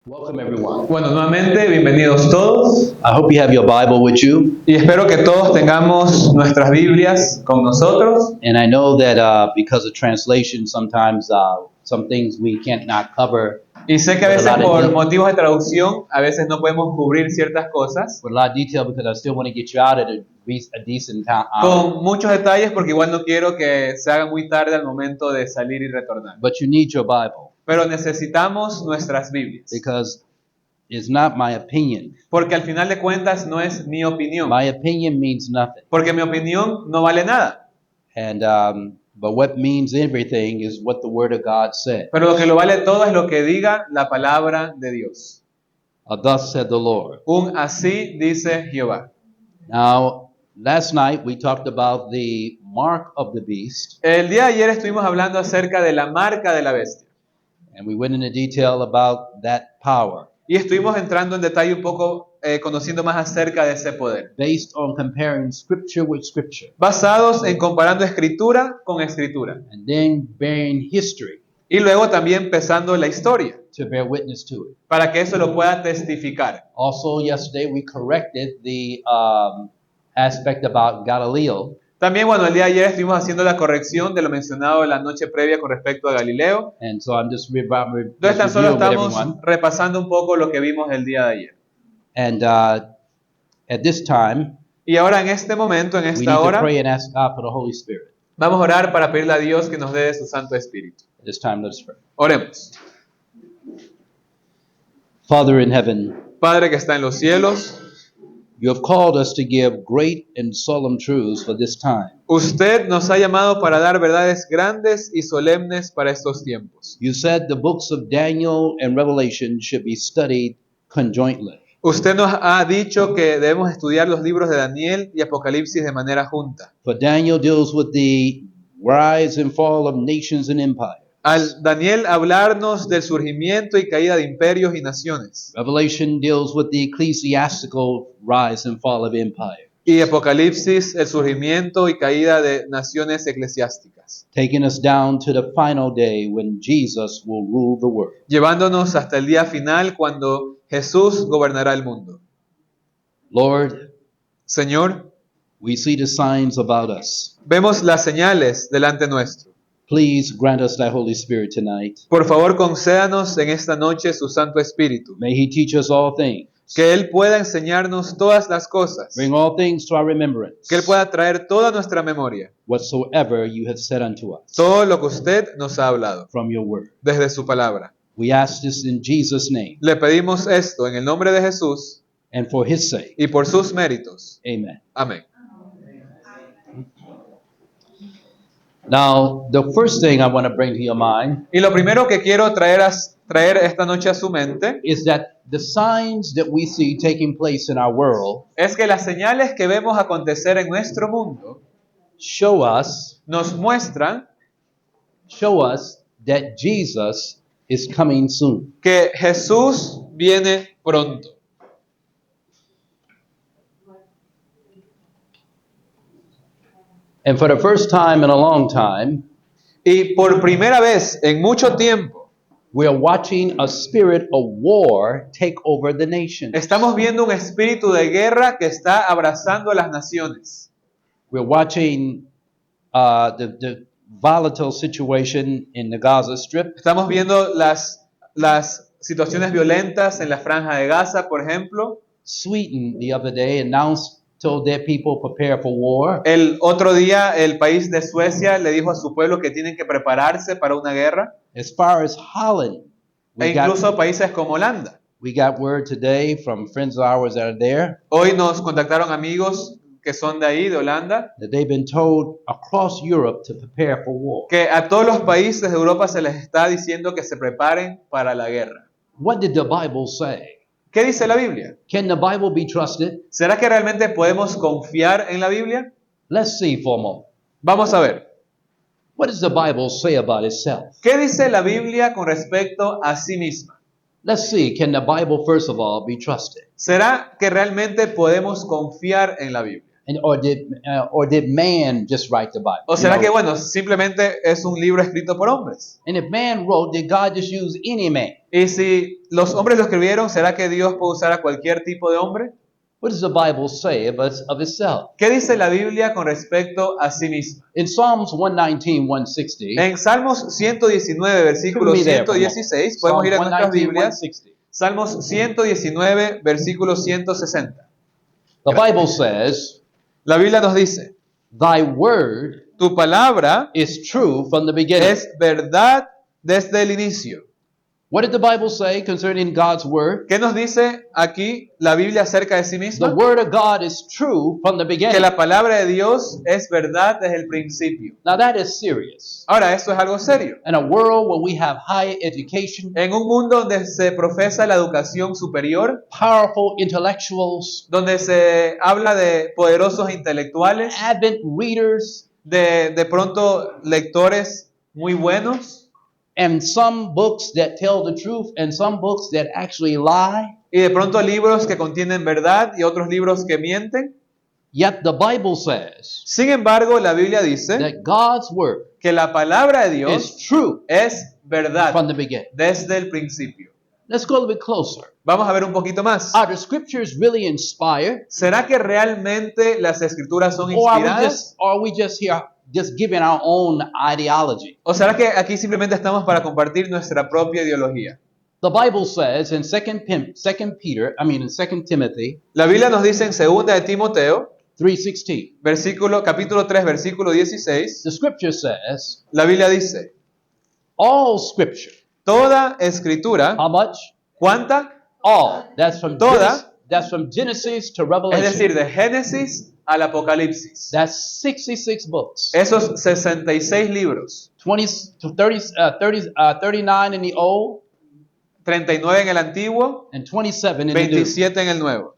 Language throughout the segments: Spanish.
Welcome everyone. Bueno, nuevamente, bienvenidos todos I hope you have your Bible with you. y espero que todos tengamos nuestras Biblias con nosotros. And I know that because of translation, sometimes some things we can't not cover Y sé que a with a veces lot of por de- motivos de traducción, a veces no podemos cubrir ciertas cosas with a lot of detail because I still want to get you out at a decent time. con muchos detalles porque igual no quiero que se haga muy tarde al momento de salir y retornar. But you need your Bible Pero necesitamos nuestras Biblias because it's not my opinion. porque al final de cuentas no es mi opinión, My opinion means nothing. porque mi opinión no vale nada. And but what means everything is what the Word of God said. Pero lo que lo vale todo es lo que diga la palabra de Dios. Thus said the Lord. Un así dice Jehová. Now, last night we talked about the mark of the beast. El día de ayer estuvimos hablando acerca de la marca de la bestia And we went into detail about that power y estuvimos entrando en detalle un poco conociendo más acerca de ese poder, based on comparing scripture with scripture basados en comparando escritura con escritura and then bearing history y luego también pesando la historia to bear witness to it. para que eso lo pueda testificar. Also, yesterday we corrected the aspect about Galileo También, bueno, el día de ayer estuvimos haciendo la corrección de lo mencionado la noche previa con respecto a Galileo. and so I'm just Entonces tan solo reviewing with estamos everyone. repasando un poco lo que vimos el día de ayer. And at this time, Y ahora en este momento, en we need esta to hora, pray and ask God for the Holy Spirit. vamos a orar para pedirle a Dios que nos dé de su Santo Espíritu. At this time, let us pray. Oremos. Father in heaven, Padre que está en los cielos, you have called us to give great and solemn truths for this time. usted nos ha llamado para dar verdades grandes y solemnes para estos tiempos. You said the books of Daniel and Revelation should be studied conjointly. Usted nos ha dicho que debemos estudiar los libros de Daniel y Apocalipsis de manera junta. For Daniel deals with the rise and fall of nations and empires. Al Daniel hablarnos del surgimiento y caída de imperios y naciones. Revelation deals with the ecclesiastical rise and fall of empire, Y Apocalipsis, el surgimiento y caída de naciones eclesiásticas. taking us down to the final day when Jesus will rule the world. Llevándonos hasta el día final cuando Jesús gobernará el mundo. Lord, Señor, we see the signs about us. vemos las señales delante nuestro. Please grant us thy Holy Spirit tonight. Por favor, concédanos en esta noche su Santo Espíritu, May he teach us all things, que Él pueda enseñarnos todas las cosas, bring all things to our remembrance, que Él pueda traer toda nuestra memoria, whatsoever you have said unto us todo lo que usted nos ha hablado from your word. desde su palabra. We ask this in Jesus' name Le pedimos esto en el nombre de Jesús and for his sake. y por sus méritos. Amen. Amén. Now, the first thing I want to bring to your mind Y lo primero que quiero traer esta noche a su mente is that the signs that we see taking place in our world es que las señales que vemos acontecer en nuestro mundo show us nos muestran that Jesus is coming soon. que Jesús viene pronto. And for the first time in a long time, Y por primera vez en mucho tiempo we are watching a spirit of war take over the nation. estamos viendo un espíritu de guerra que está abrazando a las naciones. We're watching the volatile situation in the Gaza Strip. Estamos viendo las situaciones violentas en la franja de Gaza, por ejemplo. Sweden the other day told their people prepare for war. El otro día el país de Suecia le dijo a su pueblo que tienen que prepararse para una guerra. As far as Holland, E incluso países como Holanda. we got word today from friends of ours that are there Hoy nos contactaron amigos que son de ahí, de Holanda, that they've been told across Europe to prepare for war. que a todos los países de Europa se les está diciendo que se preparen para la guerra. What did the Bible say? ¿Qué dice la Biblia? Can the Bible be trusted? ¿Será que realmente podemos confiar en la Biblia? Let's see for a moment. Vamos a ver. What does the Bible say about itself? ¿Qué dice la Biblia con respecto a sí misma? Let's see, can the Bible first of all be trusted? ¿Será que realmente podemos confiar en la Biblia? or did man just write the Bible? ¿O You será know, que, bueno, simplemente es un libro escrito por hombres? and if man wrote, did God just use any man? Y si los hombres lo escribieron, ¿será que Dios puede usar a cualquier tipo de hombre? What does the Bible say of itself? ¿Qué dice la Biblia con respecto a sí misma? In Psalms 119, 160, En Salmos 119, turn versículo me there for a moment. 116, podemos ir a Psalms nuestras 119, Biblias. 160. Salmos 119, versículo 160. The Bible says, La Biblia nos dice, Thy word tu palabra is true from the beginning. es verdad desde el inicio. What did the Bible say concerning God's word? ¿Qué nos dice aquí la Biblia acerca de sí The misma? word of God is true from the Que beginning. la palabra de Dios es verdad desde el principio. Now that is serious. Ahora, esto es algo serio. In a world where we have higher education, En un mundo donde se profesa la educación superior, powerful intellectuals, donde se habla de poderosos intelectuales, avid readers, de pronto lectores muy buenos, and some books that tell the truth and some books that actually lie, y de pronto libros que contienen verdad y otros libros que mienten. yet the Bible says Sin embargo, la Biblia dice that God's word que la palabra de is Dios true es verdad from the beginning. desde el principio. Let's go a little bit closer. Vamos a ver un poquito más. Are the scriptures really inspired, ¿Será que realmente las escrituras son or inspiradas? are we just here just giving our own ideology? ¿O será que aquí simplemente estamos para compartir nuestra propia ideología? The Bible says in 2 Timothy La Biblia nos dice en 2 de Timoteo, 3:16, capítulo 3, versículo 16, the scripture says, la Biblia dice, all scripture, toda escritura, how much? ¿cuánta? All. That's from Toda. That's from Genesis to Es Revelation. decir, de Génesis al Apocalipsis. That's 66 books. Esos 66 libros, 39 in the Old 39 en el Antiguo, and 27 in the New. 27 en el Nuevo.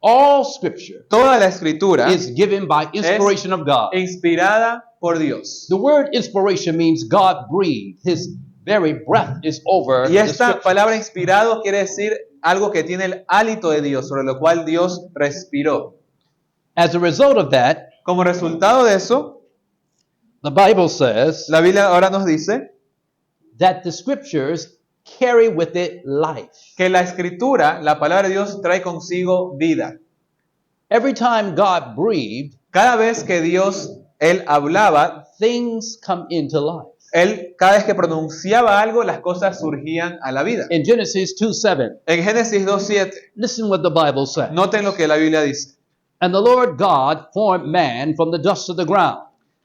All scripture Toda la escritura is given by inspiration of God. inspirada por Dios. The word inspiration means God breathed. His very breath is over Y the esta scripture. palabra inspirado quiere decir algo que tiene el hálito de Dios, sobre lo cual Dios respiró. As a result of that, Como resultado de eso, the Bible says la Biblia ahora nos dice that the scriptures carry with it life. que la escritura, la palabra de Dios, trae consigo vida. Every time God breathed, Cada vez que Dios, Él hablaba, things come into life. Él, cada vez que pronunciaba algo, las cosas surgían a la vida. In Genesis 2:7, En Génesis 2.7, listen what the Bible says. noten lo que la Biblia dice. And the Lord God formed man from the dust of the ground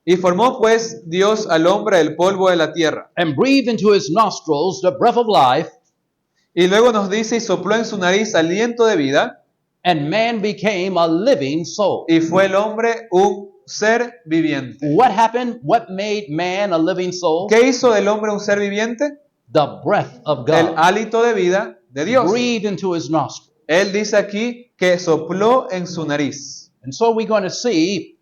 Y formó pues Dios al hombre del polvo de la tierra. and breathed into his nostrils the breath of life, Y luego nos dice, y sopló en su nariz aliento de vida, and man became a living soul. y fue el hombre un ser viviente. What happened? What made man a living soul? ¿Qué hizo del hombre un ser viviente? The breath of El God hálito de vida de Dios. breathed into his nostrils. Él dice aquí que sopló en su nariz. And so we're going to see,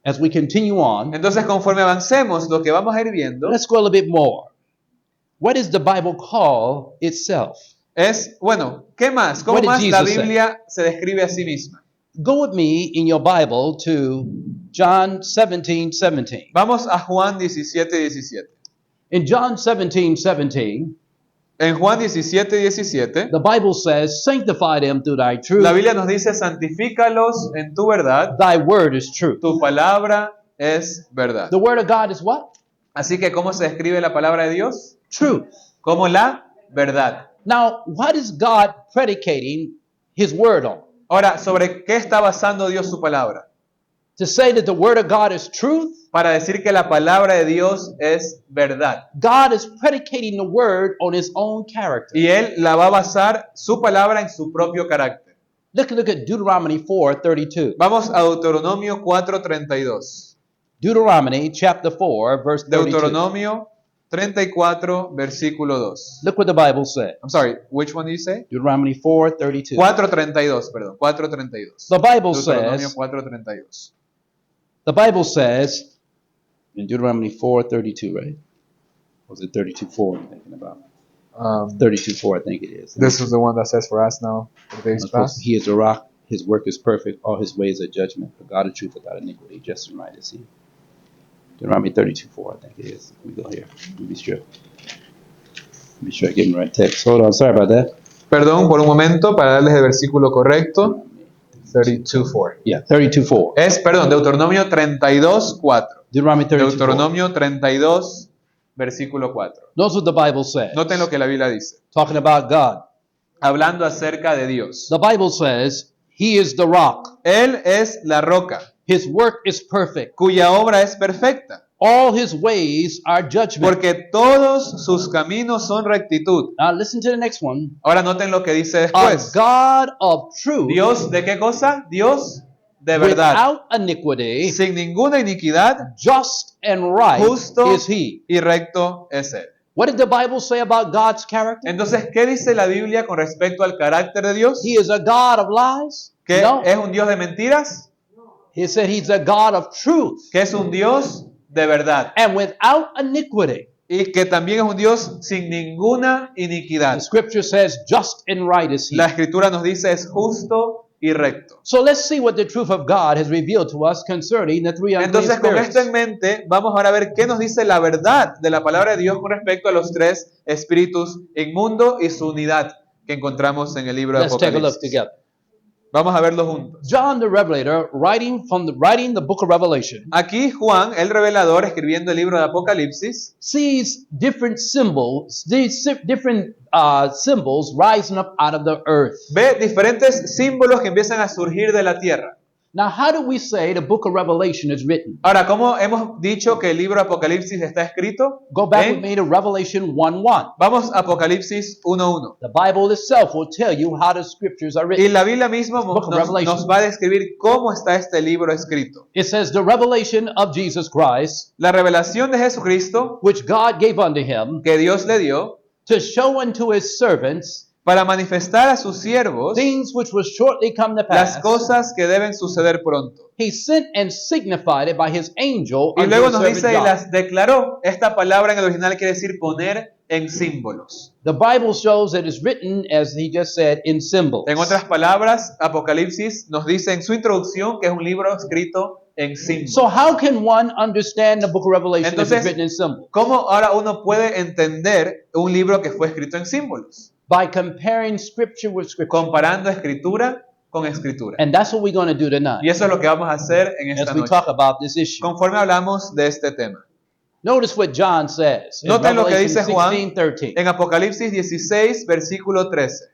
as we continue on, Entonces, conforme avancemos, lo que vamos a ir viendo let's go a little bit more. What does the Bible call itself? es, bueno, ¿qué más? ¿Cómo What did más la Jesus say? Biblia se describe a sí misma? Go with me in your Bible to John 17:17. Vamos a Juan 17:17. In John 17:17, En Juan 17:17, the Bible says, sanctify them through thy truth. la Biblia nos dice, santifícalos en tu verdad, Thy word is truth. tu palabra es verdad. The word of God is what? Así que, ¿cómo se describe la palabra de Dios? Truth. Como la verdad. Now, what is God predicating his word on? Ahora, ¿sobre qué está basando Dios su palabra? To say that the word of God is truth, Para decir que la palabra de Dios es verdad. God is predicating the word on his own character. Y Él la va a basar su palabra en su propio carácter. Look at Deuteronomy 4:32. Vamos a Deuteronomio 4:32. Deuteronomy chapter 4, verse 32. Deuteronomio 34, versículo 2. Look what the Bible says. I'm sorry, which one do you say? Deuteronomy 4:32. 4:32, perdón, 4:32. The Bible Deuteronomio says, 4:32. the Bible says in Deuteronomy 4:32, right? Was it 32:4 I'm thinking about? 32:4, I think it is. This is the one that says for us now. For days past. He is a rock. His work is perfect, all his ways are judgment, but God of truth without iniquity, just and right is he. Deuteronomy 32:4, I think it is. Let me go here. Let me be sure. Be sure I get the right text. Hold on, sorry about that. Perdón por un momento para darles el versículo correcto. 32:4. Yeah, 32:4. Es, perdón, Deuteronomio 32:4. Deuteronomy 32:4. Deuteronomio 32, versículo 4. Notice what the Bible says. Noten lo que la Biblia dice. Talking about God. Hablando acerca de Dios. The Bible says, He is the rock. Él es la roca, His work is perfect. cuya obra es perfecta, All his ways are judgment. porque todos sus caminos son rectitud. Now listen to the next one. Ahora noten lo que dice A después. God of truth, Dios, ¿de qué cosa? Dios de verdad, without iniquity, sin ninguna iniquidad, just and right justo is he. y recto es Él. What did the Bible say about God's character? Entonces, ¿qué dice la Biblia con respecto al carácter de Dios? He is a God of lies? ¿Que No. es un Dios de mentiras? He said he's a God of truth ¿Que es un Dios de verdad? and without iniquity. Y que también es un Dios sin ninguna iniquidad. The scripture says just and right is he. La Escritura nos dice es justo y recto. So let's see what the truth of God has revealed to us concerning the three unclean Entonces, con spirits. esto en mente, vamos ahora a ver qué nos dice la verdad de la palabra de Dios con respecto a los tres espíritus inmundos y su unidad que encontramos en el libro de Let's take a look Apocalipsis. together. Vamos a verlo juntos. John the Revelator, writing the book of Revelation, Aquí Juan, el revelador, escribiendo el libro de Apocalipsis, sees different symbols, different symbols rising up out of the earth. ve diferentes símbolos que empiezan a surgir de la tierra. Now, how do we say the book of Revelation is written? Ahora, ¿cómo hemos dicho que el libro de Apocalipsis está escrito? Go back with En- me to Revelation 1:1. Vamos a Apocalipsis 1:1. The Bible itself will tell you how the scriptures are Y written. la Biblia misma Book of Revelation. nos va a describir cómo está este libro escrito. It says the revelation of Jesus Christ, La revelación de Jesucristo which God gave unto him que Dios le dio to show unto his servants para manifestar a sus siervos things which will shortly come to las pass. cosas que deben suceder pronto. He sent and signified it by his angel Y unto luego his nos servant dice y John. las declaró. Esta palabra en el original quiere decir poner en símbolos. The Bible shows that it's written, as he just said, in symbols. En otras palabras, Apocalipsis nos dice en su introducción que es un libro escrito en símbolos. So how can one understand the book of Revelation if Entonces, it's written in symbols? ¿Cómo ahora uno puede entender un libro que fue escrito en símbolos? By comparing scripture with scripture. Comparando escritura con escritura. And that's what we're going to do tonight Y eso es lo que vamos a hacer en esta as we noche, talk about this issue. conforme hablamos de este tema. Notice what John says in Noten lo que Revelation dice Juan 16:13. en Apocalipsis 16, versículo 13.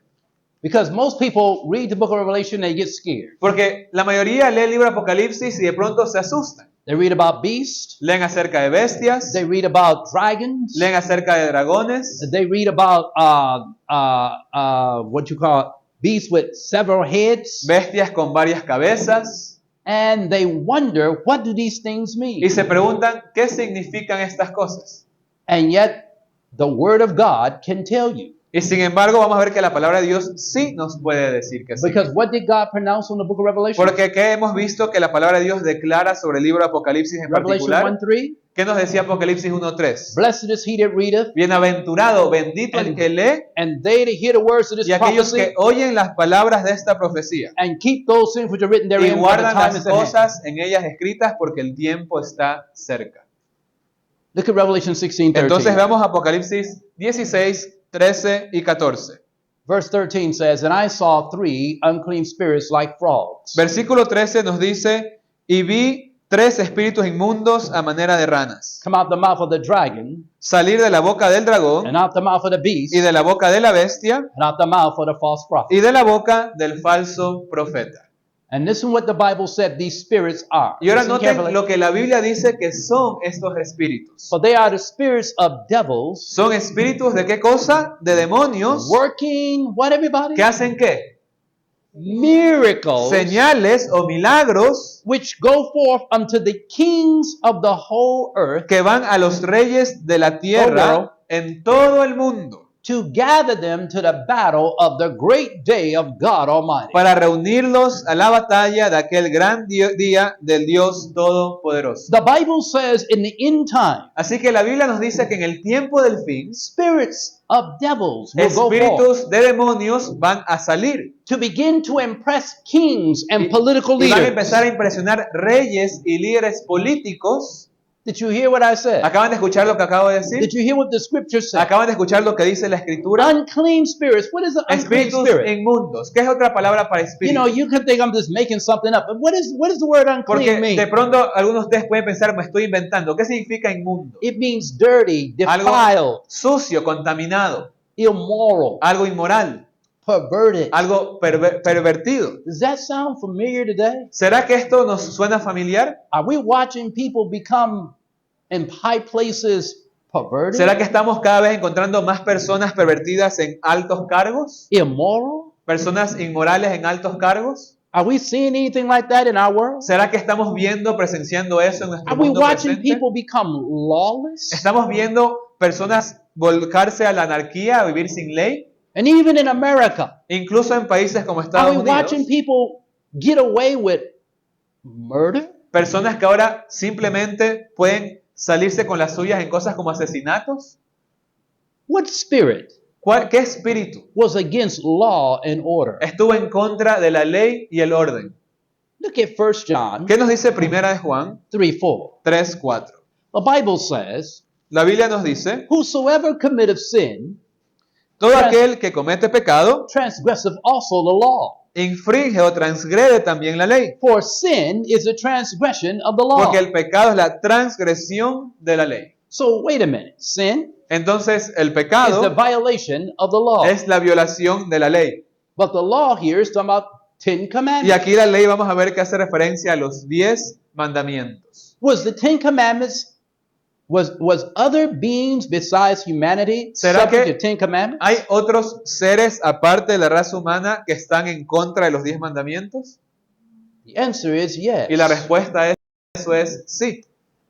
Because most people read the book of Revelation, they get scared. Porque la mayoría lee el libro de Apocalipsis y de pronto se asustan. They read about beasts, Leen acerca de bestias, they read about dragons, leen acerca de dragones, they read about what you call beasts with several heads, bestias con varias cabezas, and they wonder, what do these things y mean? se preguntan qué significan estas cosas. And yet, the Word of God can tell you. Y sin embargo, vamos a ver que la palabra de Dios sí nos puede decir que sí. Because what did God pronounce on the book of Revelation? Porque ¿qué hemos visto que la palabra de Dios declara sobre el libro de Apocalipsis en Revelation particular? 1:3. ¿Qué nos decía Apocalipsis 1:3? Blessed is he that readeth, Bienaventurado, bendito el que lee and they that hear the words of this y aquellos prophecy, que oyen las palabras de esta profecía and keep those things which are written y therein, for the guardan time las is at hand. cosas en ellas escritas porque el tiempo está cerca. Look at Revelation 16:13. Entonces veamos Apocalipsis 16, 13 y 14. Verse 13 says, And I saw three unclean spirits like frogs, Versículo 13 nos dice, y vi tres espíritus inmundos a manera de ranas come out the mouth of the dragon, salir de la boca del dragón and out the mouth of the beast, y de la boca de la bestia and out the mouth of the false prophet. y de la boca del falso profeta. And listen what the Bible said these spirits are. Y ahora Listen noten carefully. lo que la Biblia dice que son estos espíritus. For they are the spirits of devils, ¿Son espíritus de qué cosa? De demonios. working, what everybody? ¿Que hacen qué? Miracles, Señales o milagros which go forth unto the kings of the whole earth que van a los reyes de la world. tierra en todo el mundo to gather them to the battle of the great day of God Almighty. para reunirlos a la batalla de aquel gran día del Dios Todopoderoso. The Bible says in the end time, Así que la Biblia nos dice que en el tiempo del fin, spirits of devils will go forth espíritus de demonios van a salir to begin to impress kings and y, political y van a leaders. empezar a impresionar reyes y líderes políticos. Did you hear what I said? ¿Acaban de escuchar lo que acabo de decir? Did you hear what the scripture said? ¿Acaban de escuchar lo que dice la Escritura? Unclean spirits. What is an unclean Espíritus spirit? inmundos. ¿Qué es otra palabra para You espíritu? know, you can think I'm just making something up, but what is the word unclean Porque mean? de pronto algunos de ustedes pueden pensar, me estoy inventando. ¿Qué significa inmundo? It means dirty, defiled, Algo sucio, contaminado, immoral, algo inmoral, perverted. algo pervertido. Does that sound familiar today? ¿Será que esto nos suena familiar? Are we watching people become in high places perverted, ¿Será que estamos cada vez encontrando más personas pervertidas en altos cargos? immoral? ¿Personas inmorales en altos cargos? Are we seeing anything like that in our world? ¿Será que estamos viendo, presenciando eso en nuestro Are we mundo watching presente? people become lawless? ¿Estamos viendo personas volcarse a la anarquía, a vivir sin ley? And even in America, Incluso en países como are Estados we Unidos, watching people get away with murder? personas que ahora simplemente pueden salirse con las suyas en cosas como asesinatos. What spirit ¿Qué espíritu was against law and order? estuvo en contra de la ley y el orden? Look at 1 John ¿Qué nos dice Primera de Juan 3:4. 3:4? The Bible says, La Biblia nos dice, whosoever committeth sin, todo aquel que comete pecado transgresseth also the law. infringe o transgrede también la ley, For sin is a transgression of the law. porque el pecado es la transgresión de la ley. So wait a minute. Sin Entonces el is the pecado violation of the law. es la violación de la ley. But the law here is talking about 10 Y commandments. aquí la ley vamos a ver que hace referencia a los 10 mandamientos. Was the 10 commandments, was other beings besides humanity ¿Será subject que to 10 commandments? ¿Hay otros seres aparte de la raza humana que están en contra de los 10 mandamientos? The answer is yes. Y la respuesta es, eso es sí.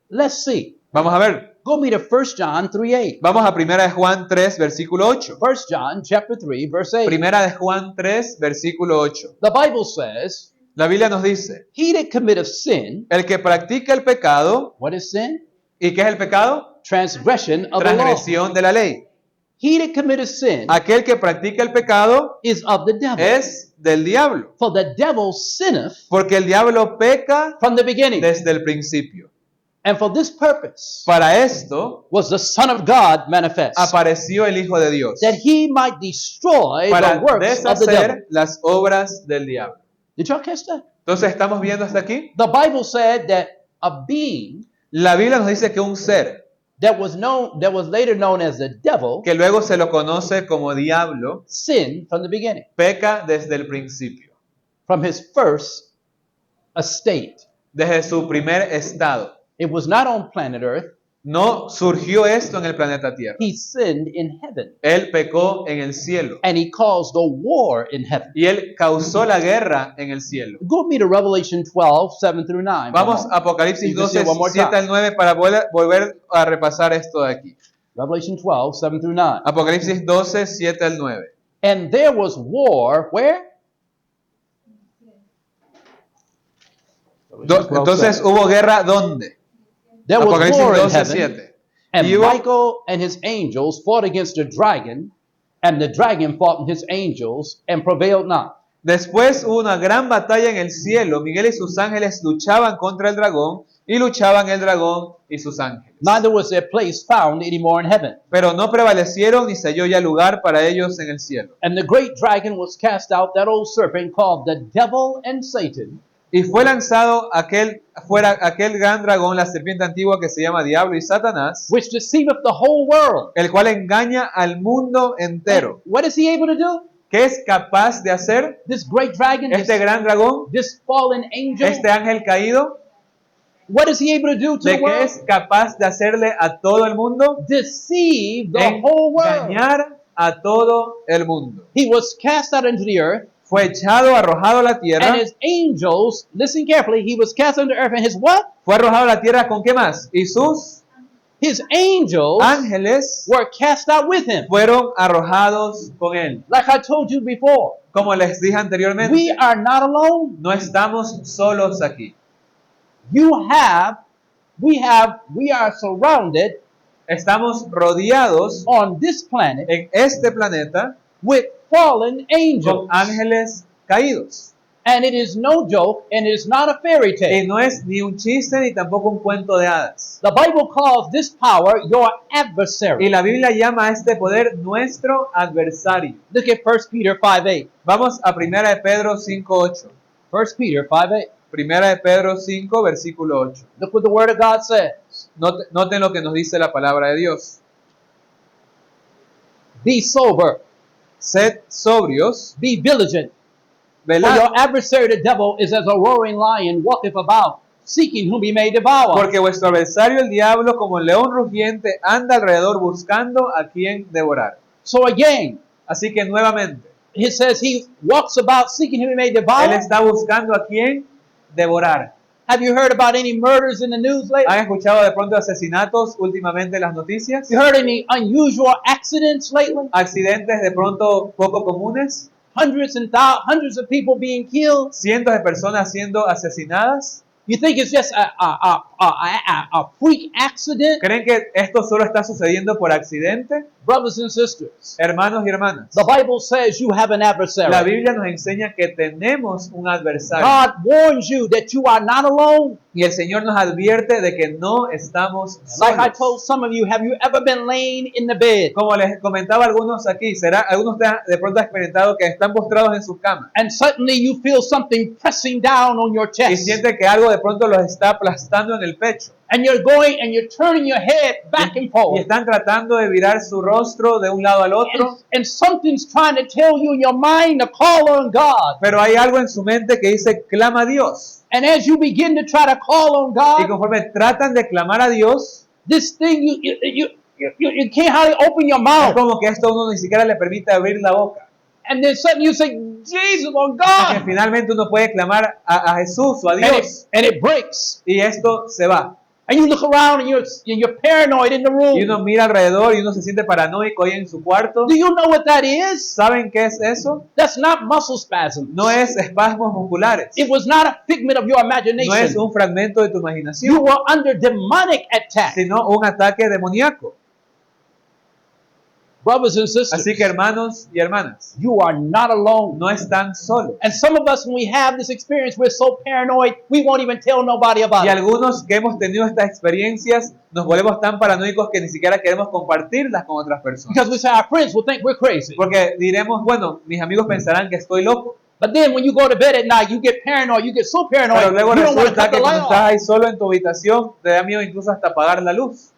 Let's see. Vamos a ver. Go me to 1 John 3:8. Vamos a Primera de Juan 3, versículo 8. 1 John chapter 3 verse 8. Primera de Juan 3, versículo 8. The Bible says, La Biblia nos dice, he that committeth sin, el que practica el pecado, what is sin? ¿y qué es el pecado? Transgression of the law. Transgresión de la ley. He that committeth sin Aquel que practica el pecado is of the devil. es del diablo, For the devil sinneth porque el diablo peca from the beginning. desde el principio. And for this purpose Para esto was the Son of God manifest, apareció el Hijo de Dios, that he might destroy para the works of the devil. deshacer las obras del diablo. Did y'all catch that? Entonces, ¿estamos viendo hasta aquí? The Bible said that a being La Biblia nos dice que un ser, that was later known as the devil, que luego se lo conoce como diablo, sinned from the beginning, peca desde el principio, from his first estate. desde su primer estado. It was not on planet Earth. No surgió esto en el planeta Tierra. He sinned in heaven, Él pecó en el cielo and he caused a war in heaven. y él causó la guerra en el cielo. Go with me to Revelation 12, 7 through 9. Vamos Come a on. Apocalipsis You can see it 12, one more 7 time. al 9 para volver a repasar esto de aquí. Revelation 12, 7 through 9. Apocalipsis 12, 7 al 9. And there was war, where? Entonces hubo guerra ¿dónde? There was Apocalipsis war in 12, heaven, 7. and Y hubo- Michael and his angels fought against the dragon, and the dragon fought with his angels and prevailed not. Después hubo una gran batalla en el cielo. Miguel y sus ángeles luchaban contra el dragón y luchaban el dragón y sus ángeles. Neither was their place found any more in heaven. Pero no prevalecieron ni se halló ya lugar para ellos en el cielo. And the great dragon was cast out, that old serpent called the devil and Satan, Y fue lanzado aquel gran dragón, la serpiente antigua que se llama Diablo y Satanás, which deceiveth the whole world. el cual engaña al mundo entero. What is he able to do? ¿Qué es capaz de hacer This great dragon, este gran dragón, this fallen angel, este ángel caído? what is he able to do to ¿De the qué world? es capaz de hacerle a todo el mundo? Deceive the whole world. Engañar a todo el mundo. He was cast out into the earth, Fue echado, arrojado a la tierra. and his angels, listen carefully, he was cast into the earth, and his what? Fue arrojado a la tierra con qué más? Y sus His angels ángeles were cast out with him. fueron arrojados con él. Like I told you before, Como les dije we anteriormente, are not alone. no estamos solos aquí. We are surrounded Estamos rodeados on this planet en este planeta with fallen con angels. ángeles caídos. And it is no joke and it is not a fairy Y tale. no es ni un chiste ni tampoco un cuento de hadas. The Bible calls this power your Y adversary. la Biblia llama a este poder nuestro adversario. Look at 1 Peter 5:8. Vamos a 1 de Pedro 5:8. 1 Peter 5:8. 1 de Pedro 5, versículo 8. Look what the Word of God says. Noten lo que nos dice la palabra de Dios. Be sober, Sed sobrios, be vigilant. For velad, your adversary the devil is as a roaring lion, walketh about, seeking whom he may devour. porque vuestro adversario el diablo, como el león rugiente, anda alrededor buscando a quien devorar. So again, Así que nuevamente, it says he walks about seeking whom he may él devour. está buscando a quien devorar. Have you heard about any murders in the news lately? ¿Han escuchado de pronto asesinatos últimamente en las noticias? You heard any unusual accidents lately? ¿Accidentes de pronto poco comunes? Hundreds of people being killed. ¿Cientos de personas siendo asesinadas? You think it's just a freak accident? ¿Creen que esto solo está sucediendo por accidente? Brothers and sisters, Hermanos y hermanas, the Bible says you have an la adversary. Biblia nos enseña que tenemos un adversario. God warns you that you are not alone. Y el Señor nos advierte de que no estamos Like I solos. told some of you, have you ever been laying in the bed Como les comentaba a algunos aquí, algunos de pronto han experimentado que están postrados en sus camas and suddenly you feel something pressing down on your y chest? sienten que algo de pronto los está aplastando en el pecho And you're going and you're turning your head back and y forth. están tratando de virar su rostro de un lado al otro, And something's trying to tell you in your mind to call on God. pero hay algo en su mente que dice clama a Dios. And as you begin to try to call on Y God, conforme tratan de clamar a Dios, this thing you can't hardly open your es mouth. como que esto a uno ni siquiera le permite abrir la boca. And then suddenly you say, Jesus or Que God, finalmente uno puede clamar a Jesús o a and Dios it breaks. y esto se va. And you look around and you're paranoid in the Y uno room. mira alrededor y uno se siente paranoico ahí en su cuarto. Do you know what that is? ¿Saben qué es eso? That's not muscle spasms. No es espasmos musculares. It was not a figment of your No es imagination. un fragmento de tu You imaginación, were under demonic attack. sino un ataque demoníaco. Brothers and sisters, Así que hermanos y hermanas, you are not alone. no están solos. And some of us, when we have this experience, we're so paranoid, we won't even tell nobody about Y it. algunos que hemos tenido estas experiencias nos volvemos tan paranoicos que ni siquiera queremos compartirlas con otras personas. Because we say our friends will think we're crazy. Porque diremos, bueno, mis amigos pensarán que estoy loco. But then when you go to bed at night, you get paranoid. You get so paranoid, Pero luego you don't want to resulta cut que the light cuando estás off. ahí solo en tu habitación, te da miedo incluso hasta apagar la luz.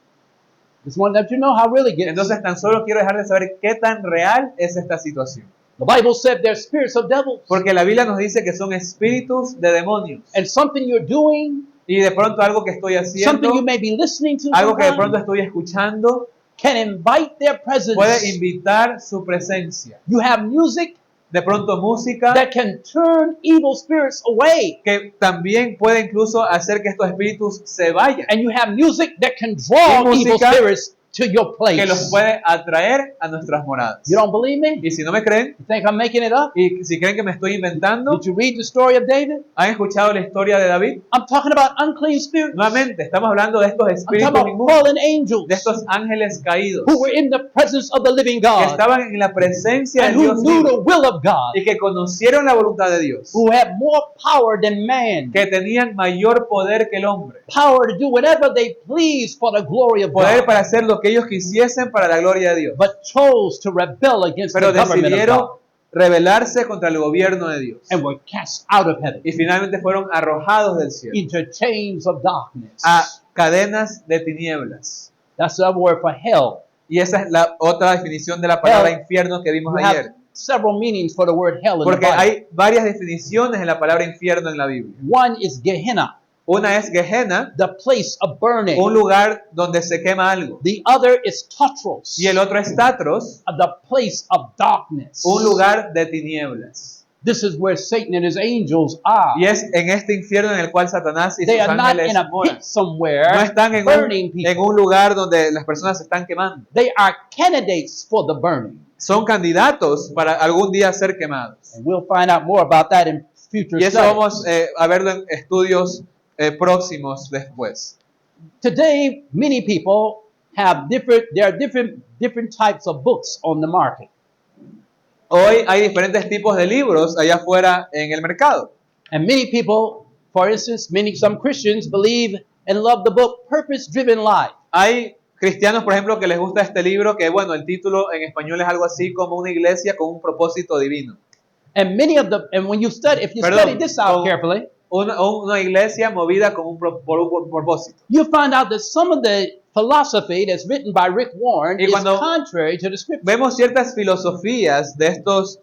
Just want to let you know how really gets. Entonces tan solo quiero dejar de saber qué tan real es esta situación. The Bible said they're spirits of devils. Porque la Biblia nos dice que son espíritus de demonios. And something you're doing, Y de pronto algo que estoy something haciendo, you may be listening to, algo que de sometimes, pronto estoy escuchando, can invite their presence. puede invitar su presencia. You have music De pronto música that can turn evil spirits away. que también puede incluso hacer que estos espíritus se vayan. And you have music that can draw Y evil música spirits to your Que los place. puede atraer a nuestras moradas. You don't believe me? Y si no me creen, You think I'm making it up? y si creen que me estoy inventando, Did you read the story of David? ¿han escuchado la historia de David? I'm talking about unclean spirits. Nuevamente, estamos hablando de estos I'm espíritus talking about inmundos, fallen angels de estos ángeles caídos, who were in the presence of the living que God estaban en la presencia de and who Dios knew vivo, the will of God, y que conocieron la voluntad de Dios, who had more power than man, que tenían mayor poder que el hombre, power to do whatever they pleased for the glory of poder God, para hacer lo que ellos quisiesen para la gloria de Dios, but chose to rebel against pero the government of decidieron God rebelarse contra el gobierno de Dios and were cast out of heaven y finalmente fueron arrojados del cielo into chains of darkness. a cadenas de tinieblas. That's the other word for hell. Y esa es la otra definición de la palabra Hell. infierno que vimos You have ayer. several meanings for the word hell in the Porque Bible. hay varias definiciones en la palabra infierno en la Biblia. One is Gehenna, Una es Gehenna, the place of burning. un lugar donde se quema algo. The other is Tartarus, Y el otro es Tatros, the place of darkness. un lugar de tinieblas. This is where Satan and his angels are. Y es en este infierno en el cual Satanás y They sus are not ángeles in a moran. pit somewhere No están en burning en people. un lugar donde las personas se están quemando. They are candidates for the burning. Son candidatos para algún día ser quemados. And we'll find out more about that in future Y eso studies. vamos a verlo en estudios próximos después. Today, many people have there are different types of books on the market. Hoy hay diferentes tipos de libros allá afuera en el mercado. And many people, for instance, some Christians believe and love the book Purpose Driven Life. Hay cristianos, por ejemplo, que les gusta este libro, que bueno, el título en español es algo así como una iglesia con un propósito divino. And when you study, if you Perdón, study this out con- carefully, Una iglesia movida con por un propósito. you find out that some of the philosophy that's written by Rick Warren Y is cuando contrary to the scripture. Vemos ciertas filosofías de estos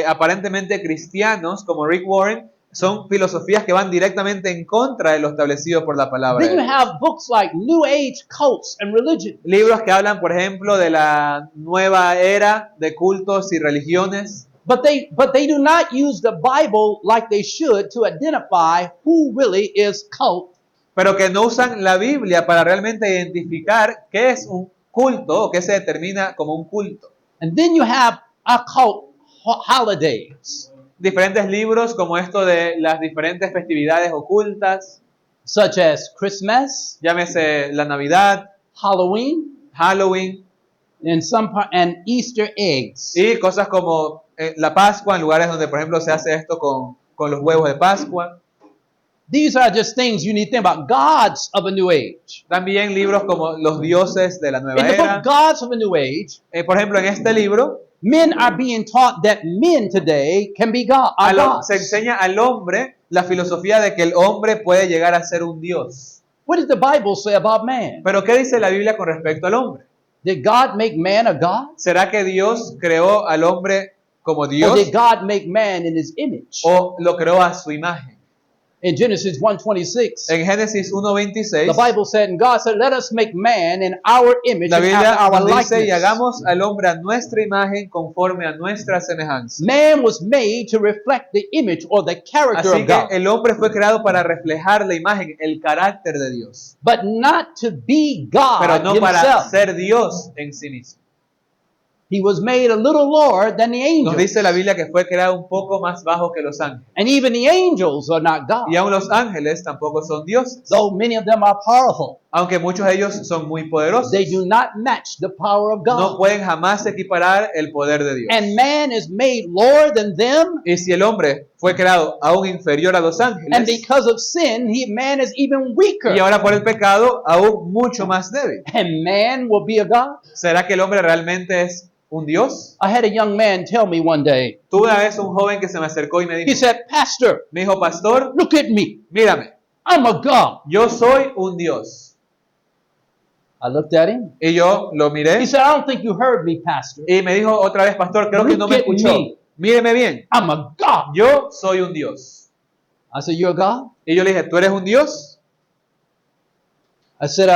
aparentemente cristianos como Rick Warren, son filosofías que van directamente en contra de lo establecido por la palabra. Then de you Dios. have books like New Age cults and religion. Libros que hablan, por ejemplo, de la nueva era de cultos y religiones, But they do not use the Bible like they should to identify who really is cult. pero que no usan la Biblia para realmente identificar qué es un culto o qué se determina como un culto. And then you have occult holidays, Diferentes libros como esto de las diferentes festividades ocultas, such as Christmas, llámese la Navidad, Halloween, Halloween and Easter eggs. y cosas como la Pascua, en lugares donde, por ejemplo, se hace esto con los huevos de Pascua. These are just things you need to think about. Gods of a new age. También libros como los dioses de la In nueva the era. book Gods of a New Age, Por ejemplo, en este libro men are being taught that men today can be gods. se enseña al hombre la filosofía de que el hombre puede llegar a ser un dios. What does the Bible say about man? Pero ¿qué dice la Biblia con respecto al hombre? Did God make man a god? ¿Será que Dios creó al hombre como Or Dios did God make man in his image? o lo creó a su imagen? In Genesis 1:26, En Génesis the 1:26, Bible said, and God said, let us make man in our image la and Biblia after our nos dice, y likeness. hagamos al hombre a nuestra imagen conforme a nuestra semejanza. Man was made to reflect the image or the character Así of que God, el hombre fue creado para reflejar la imagen, el carácter de Dios, but not to be God pero no para himself. ser Dios en sí mismo. He was made a little lower than the Nos angels. dice la Biblia que fue creado un poco más bajo que los ángeles. And even the angels are not God, Y aún los ángeles tampoco son dioses, though many of them are powerful. aunque muchos de ellos son muy poderosos. They do not match the power of No God. pueden jamás equiparar el poder de Dios. And man is made lower than them, Y si el hombre fue creado aún inferior a los and ángeles, because of sin, man is even weaker. y ahora por el pecado aún mucho más débil, And man will be a God. ¿será que el hombre realmente es un Dios? I had a young man tell me one day, Tuve una vez un joven que se me acercó y me he dijo, said, Pastor, pastor, look at me. mírame, I'm a God. yo soy un Dios. I looked at him. Y yo lo miré He said, I don't think you heard me, Pastor. y me dijo otra vez, pastor, creo que no me Look at escuchó. me. Míreme bien, I'm a God. yo soy un Dios. I said, you're a God? Y yo le dije, ¿tú eres un Dios? I said,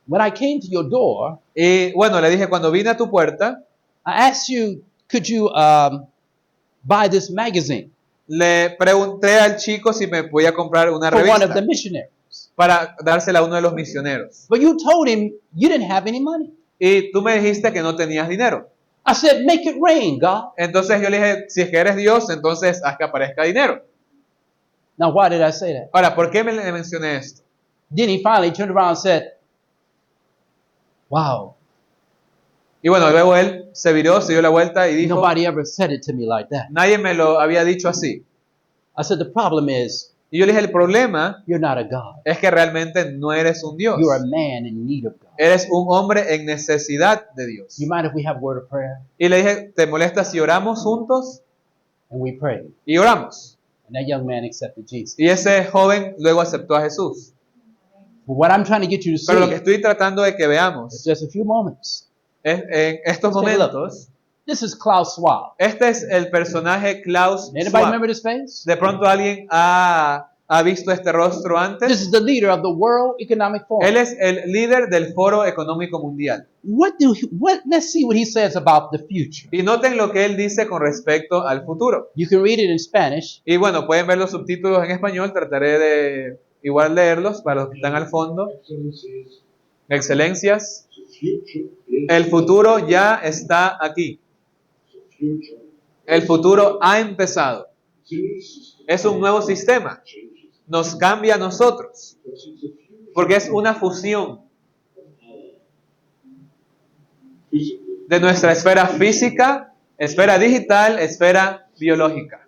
when I came to your door, Y bueno, le dije, cuando vine a tu puerta, I asked you, could you buy this magazine le pregunté al chico si me podía comprar una for one of the revista missionaries? para dársela a uno de los misioneros. But you told him you didn't have any money. Y tú me dijiste que no tenías dinero. I said, make it rain, God. Entonces yo le dije, si es que eres Dios, entonces haz que aparezca dinero. Now, why did I say that? Ahora, ¿por qué le mencioné esto? Then he finally turned around and said, wow, Y bueno, luego él se viró, se dio la vuelta y dijo, nobody ever said it to me like that. nadie me lo había dicho así. I said, the problem is Y yo le dije, el problema you're not a God. es que realmente no eres un Dios. You're a man in need of God. Eres un hombre en necesidad de Dios. You mind if we have a word of prayer? Y le dije, ¿te molesta si oramos juntos? And we prayed. Y oramos. And that young man accepted Jesus. Y ese joven luego aceptó a Jesús. But what I'm trying to get you to see Pero lo que is estoy tratando de que veamos just a few moments. es en estos Let's take a look. momentos, This is Klaus Schwab. este es el personaje Klaus Anybody Schwab. remember this face? De pronto alguien ha ha visto este rostro This antes. is the leader of the World Economic Forum. Él es el líder del Foro Económico Mundial. Let's see what he says about the future. Y noten lo que él dice con respecto al futuro. You can read it in Spanish. Y bueno, pueden ver los subtítulos en español. Trataré de igual leerlos para los que están al fondo. Excelencias, el futuro ya está aquí. El futuro ha empezado. Es un nuevo sistema. Nos cambia a nosotros. Porque es una fusión de nuestra esfera física, esfera digital, esfera biológica.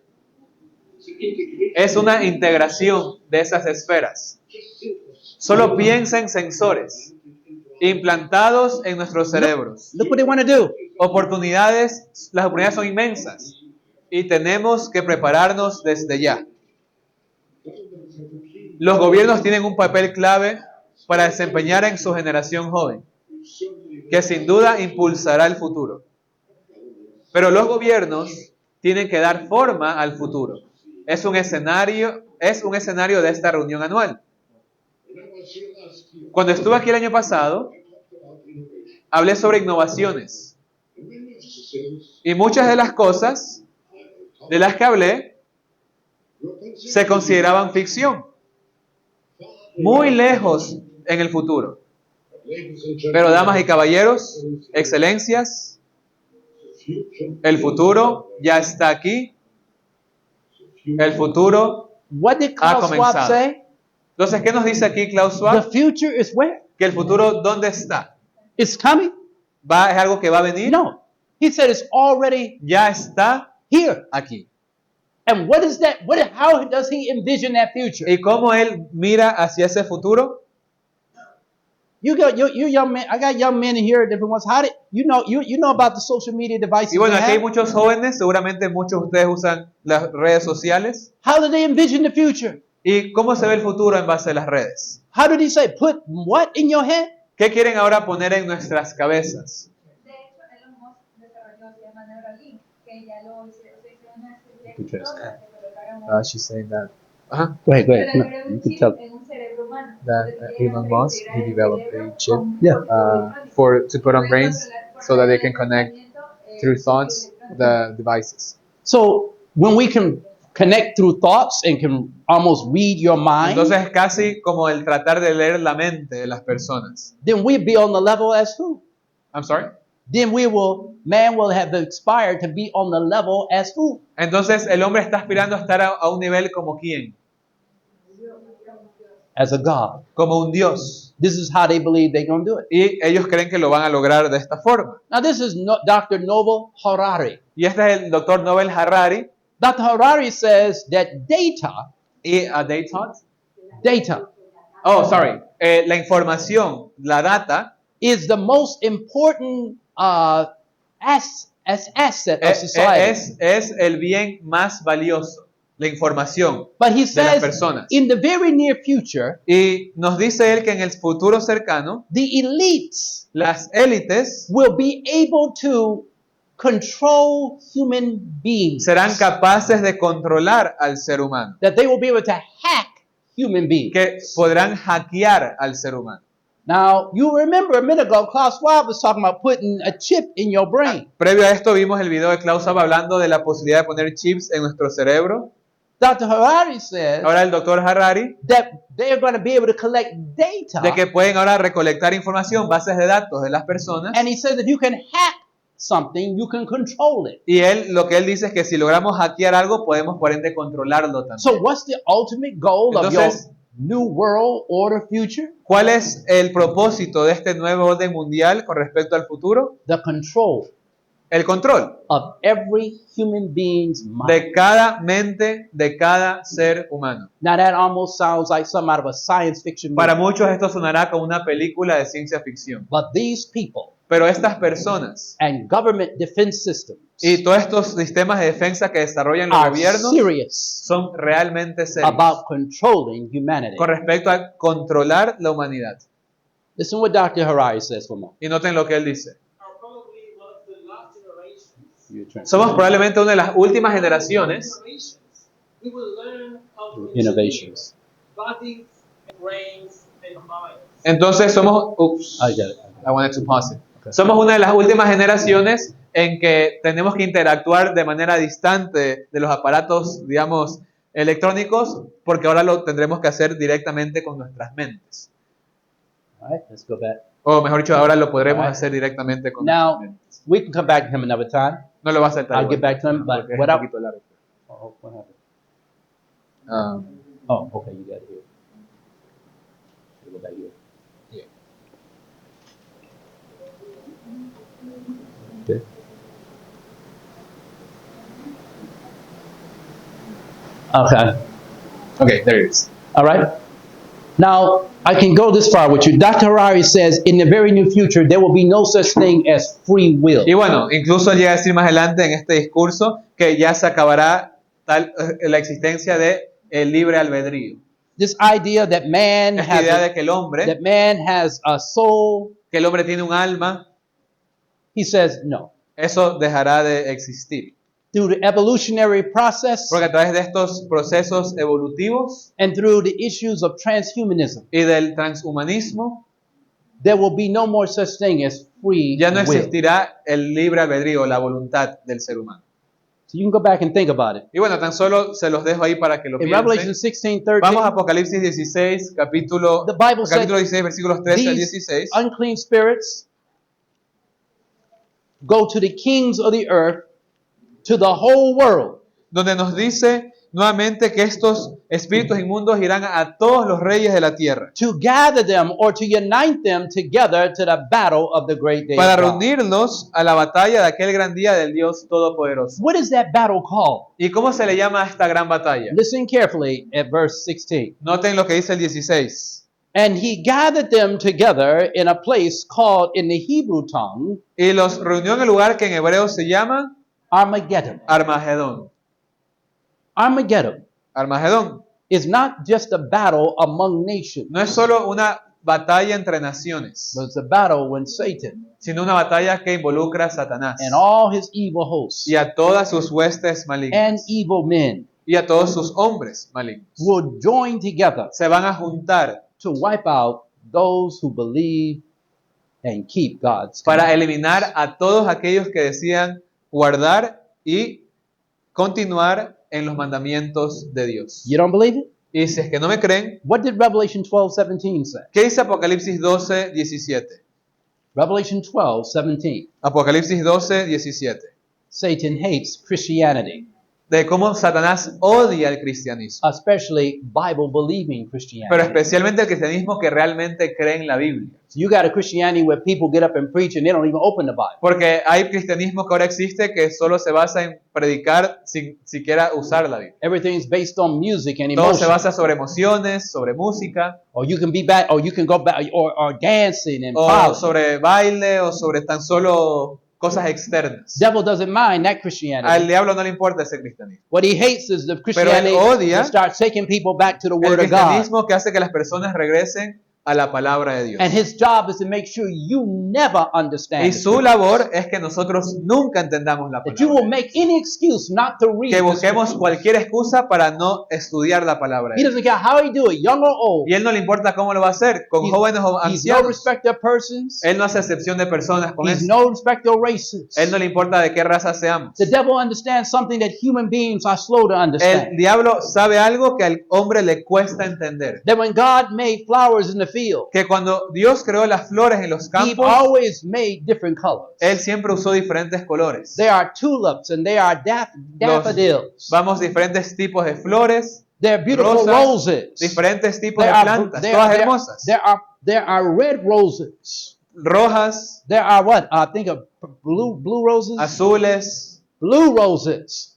Es una integración de esas esferas. Solo piensa en sensores implantados en nuestros cerebros. Look what they want to do. Las oportunidades son inmensas y tenemos que prepararnos desde ya. Los gobiernos tienen un papel clave para desempeñar en su generación joven, que sin duda impulsará el futuro. Pero los gobiernos tienen que dar forma al futuro. Es un escenario de esta reunión anual. Cuando estuve aquí el año pasado, hablé sobre innovaciones. Y muchas de las cosas de las que hablé se consideraban ficción. Muy lejos en el futuro. Pero damas y caballeros, excelencias, el futuro ya está aquí. El futuro What did ha Klaus Schwab comenzado. say? Entonces, ¿qué nos dice aquí Klaus The Schwab? future is where? Que el futuro, ¿dónde está? It's coming? ¿Es algo que va a venir? No. He said it's already Ya está here. aquí. And what is that? How does he envision that future? ¿Y cómo él mira hacia ese futuro? You young men. I got young men in here, different ones. How did you know about the social media devices? Y bueno, they aquí hay have? muchos jóvenes, seguramente muchos de ustedes usan las redes sociales. How do they envision the future? ¿Y cómo se ve el futuro en base a las redes? How did he say? Put what in your head? ¿Qué quieren ahora poner en nuestras cabezas? De hecho, Elon Musk desarrolló, se llama Neuralink, que ya lo hicieron una especie de Interesting. que colocaron She's saying that. Go ahead. pero le crearon un chip en un cerebro humano. Elon Musk, he developed a chip, Yeah. to put on brains so that they can connect through thoughts the devices. So when we can connect through thoughts and can almost read your mind, Entonces es casi como el tratar de leer la mente de las personas. then we'll be on the level as who? I'm sorry. Then man will have aspired to be on the level as who? Entonces el hombre está aspirando a estar a un nivel como quién? As a God. Como un Dios. This is how they believe they're going to do it. Y ellos creen que lo van a lograr de esta forma. Now this is Dr. Noble Harari. Y este es el doctor Nobel Harari. Dr. Harari says that data, Y la información, la data, is the most important asset of society. es el bien más valioso, la información But he de las says personas. in the very near future, Y nos dice él que en el futuro cercano, the elites las élites will be able to control human beings. serán capaces de controlar al ser humano, That they will be able to hack human beings. que podrán hackear al ser humano. Now, you remember a minute ago, Klaus Schwab was talking about putting a chip in your brain. Previo a esto vimos el video de Klaus Schwab hablando de la posibilidad de poner chips en nuestro cerebro. Dr. Harari says Ahora el doctor Harari, that they are going to be able to collect data. de que pueden ahora recolectar información, bases de datos de las personas. And he says if you can hack something, you can control it. Y lo que él dice es que si logramos hackear algo, podemos por ende controlarlo también. So what's the ultimate goal of your Entonces, new world order future? ¿cuál es el propósito de este nuevo orden mundial con respecto al futuro? The control El control of every human being's mind. de cada mente, de cada ser humano. Now that almost sounds like something out of a science fiction Para movie. muchos esto sonará como una película de ciencia ficción. But these people Pero estas personas and government defense systems y todos estos sistemas de defensa que desarrollan los are gobiernos serious son realmente serios about controlling humanity. con respecto a controlar la humanidad. Listen what Dr. Harari says for a moment. Y noten lo que él dice. are probably one of the last generations. You're trying- Somos probablemente una de las últimas generaciones We will learn how to Innovations. bodies, brains, and minds. Entonces somos, oops, I get it. I wanted to pause it. Okay. Somos una de las últimas generaciones en que tenemos que interactuar de manera distante de los aparatos, digamos, electrónicos, porque ahora lo tendremos que hacer directamente con nuestras mentes. All right, let's go back. O mejor dicho, ahora lo podremos Alright. hacer directamente con Now, nuestras mentes. we can come back to him another time. No lo va a saltar. I'll igual, get back to him, but porque es what un I- poquito largo. Oh, what happened? Ah, Oh, okay, you got it here. Go back here. Okay. Okay. okay, there it is. All right. Now, I can go this far with you. Dr. Harari says in the very near future, there will be no such thing as free will. Y bueno, incluso llega a decir más adelante en este discurso que ya se acabará la existencia de el libre albedrío. This idea that man Esta idea de has que el hombre, has a soul, que el hombre tiene un alma, he says no. eso dejará de existir. Through the evolutionary process Porque a través de estos procesos evolutivos and through the issues of transhumanism, y del transhumanismo, there will be no more such thing as free ya no will. existirá el libre albedrío, la voluntad del ser humano. So you can go back and think about it. Y bueno, tan solo se los dejo ahí para que lo In Revelation piensen. 16:13, Vamos a Apocalipsis 16, capítulo the Bible says 16, versículos 13 al these 16. unclean spirits go to the kings of the earth, to the whole world, Donde nos dice nuevamente que estos espíritus inmundos irán a todos los reyes de la tierra to gather them or to unite them together to the battle of the great day. para of God. reunirlos a la batalla de aquel gran día del Dios Todopoderoso. What is that battle called? ¿Y cómo se le llama a esta gran batalla? Listen carefully at verse 16. Noten lo que dice el 16. And he gathered them together in a place called in the Hebrew tongue Y los reunió en el lugar que en hebreo se llama Armageddon. Armagedón. Armageddon Armagedón is not just a battle among nations, no es solo una batalla entre naciones, but it's a battle when Satan sino una batalla que involucra a Satanás and all his evil hosts y a todas sus huestes and malignas evil men y a todos sus hombres malignos. will join together Se van a juntar to wipe out those who believe and keep God's para commandments. eliminar a todos aquellos que decían guardar y continuar en los mandamientos de Dios. You don't believe it? Y si es que no me creen, What did Revelation 12:17 say? ¿qué dice Apocalipsis 12, 17? Revelation 12:17. Apocalipsis 12, 17. Satan hates Christianity, De cómo Satanás odia el cristianismo, especially Bible-believing pero Christianity. especialmente el cristianismo que realmente cree en la Biblia. So you got a Christianity where people get up and preach and they don't even open the Bible. Porque hay cristianismo que ahora existe que solo se basa en predicar sin siquiera usar la Biblia. Everything's based on music and Todo se emotion. basa sobre emociones, sobre música, Or you can be back, or you can go back, or dancing and o following. sobre baile, o sobre tan solo cosas externas. Devil doesn't mind that Al Christianity. diablo no le importa ese cristianismo. What he hates is the él Christianity odia that starts taking people back to the El Word of God. cristianismo que hace que las personas regresen a la palabra de Dios. And his job is to make sure you never understand Y the su truth. labor es que nosotros nunca entendamos la That you palabra. will make any excuse not to read Que the busquemos scripture. cualquier excusa para no estudiar la palabra. He doesn't care how he do it, young or old. Y él no le importa cómo lo va a hacer, con He's- jóvenes o He's no ancianos. respecter of persons. Él no hace excepción de personas con He's eso. no respecter of races. Él no le importa de qué raza seamos. The devil understands something that human beings are slow to El understand. diablo sabe algo que al hombre le cuesta entender. That when God made flowers in the field, Que cuando Dios creó las flores en los He campos, always made different colors. Él siempre usó diferentes colores. There are tulips and there are daffodils. Vamos, diferentes tipos de flores, There are beautiful rosas, roses. diferentes tipos There de are, plantas, todas hermosas. there are red roses. Rojas, There are what? I think of blue roses. azules, Blue roses.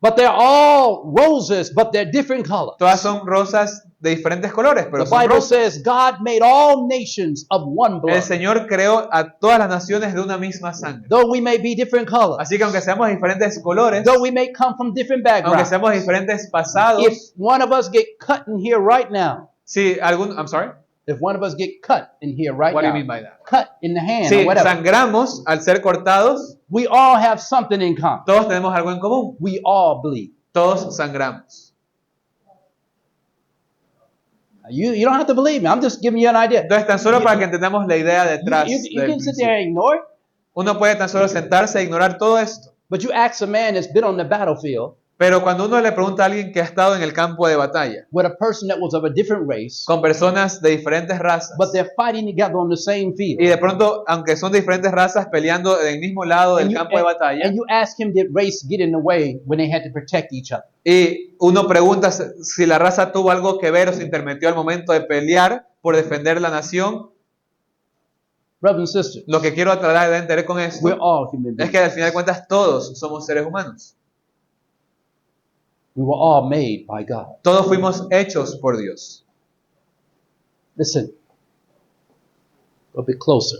But they're all roses, but they're different colors. todas son rosas de diferentes colores, pero The son Bible rosas. says God made all nations of one El blood. Señor creó a todas las naciones de una misma sangre. Though we may be different colors, Así que aunque seamos diferentes colores, though we may come from different aunque backgrounds, seamos diferentes pasados, if one of us get cut in here right now, si algún, I'm sorry, if one of us get cut in here right what do you now, mean by that? cut in the hand Si or whatever, sangramos al ser cortados, we all have something in common. todos tenemos algo en común. We all bleed. Todos sangramos. You don't have to believe me. I'm just giving you an idea. Entonces, tan solo para que entendamos la idea detrás You del can sit there principio. and ignore it, Uno puede tan solo sentarse e ignorar todo esto. but you ask a man that's been on the battlefield Pero cuando uno le pregunta a alguien que ha estado en el campo de batalla, with a person that was of a different race, con personas de diferentes razas, but they're fighting together on the same field. y de pronto, aunque son de diferentes razas, peleando del mismo lado del campo de batalla, and you ask him, did race get in the way when they had to protect each other? y uno pregunta si la raza tuvo algo que ver o se intermetió al momento de pelear por defender la nación. Brothers and sisters, Lo que quiero tratar de entender con we're esto all human es beings. que al final de cuentas todos somos seres humanos. We were all made by God. Todos fuimos hechos por Dios. Listen, a bit closer.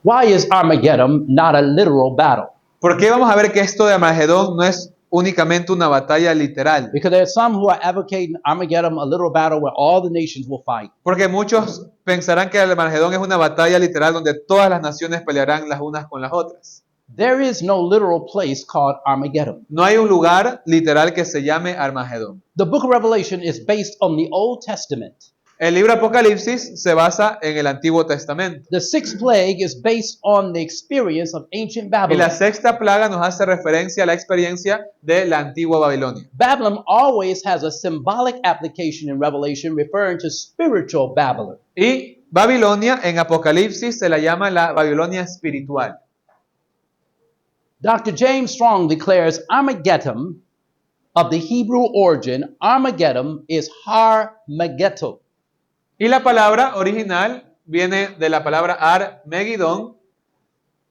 Why is Armageddon not a literal battle? ¿Por qué vamos a ver que esto de Armagedón no es únicamente una batalla literal? Because there are some who are advocating Armageddon a literal battle where all the nations will fight. Porque muchos pensarán que el Armagedón es una batalla literal donde todas las naciones pelearán las unas con las otras. There is no literal place called Armageddon. No hay un lugar literal que se llame Armagedón. The book of Revelation is based on the Old Testament. El libro Apocalipsis se basa en el Antiguo Testamento. The sixth plague is based on the experience of ancient Y Babylon. la sexta plaga nos hace referencia a la experiencia de la antigua Babilonia. Babylon always has a symbolic application in Revelation referring to spiritual Babylon. Y Babilonia en Apocalipsis se la llama la Babilonia espiritual. Dr. James Strong declares Armageddon, of the Hebrew origin, Armageddon is Har-Megiddo. Y la palabra original viene de la palabra Ar-Megidón.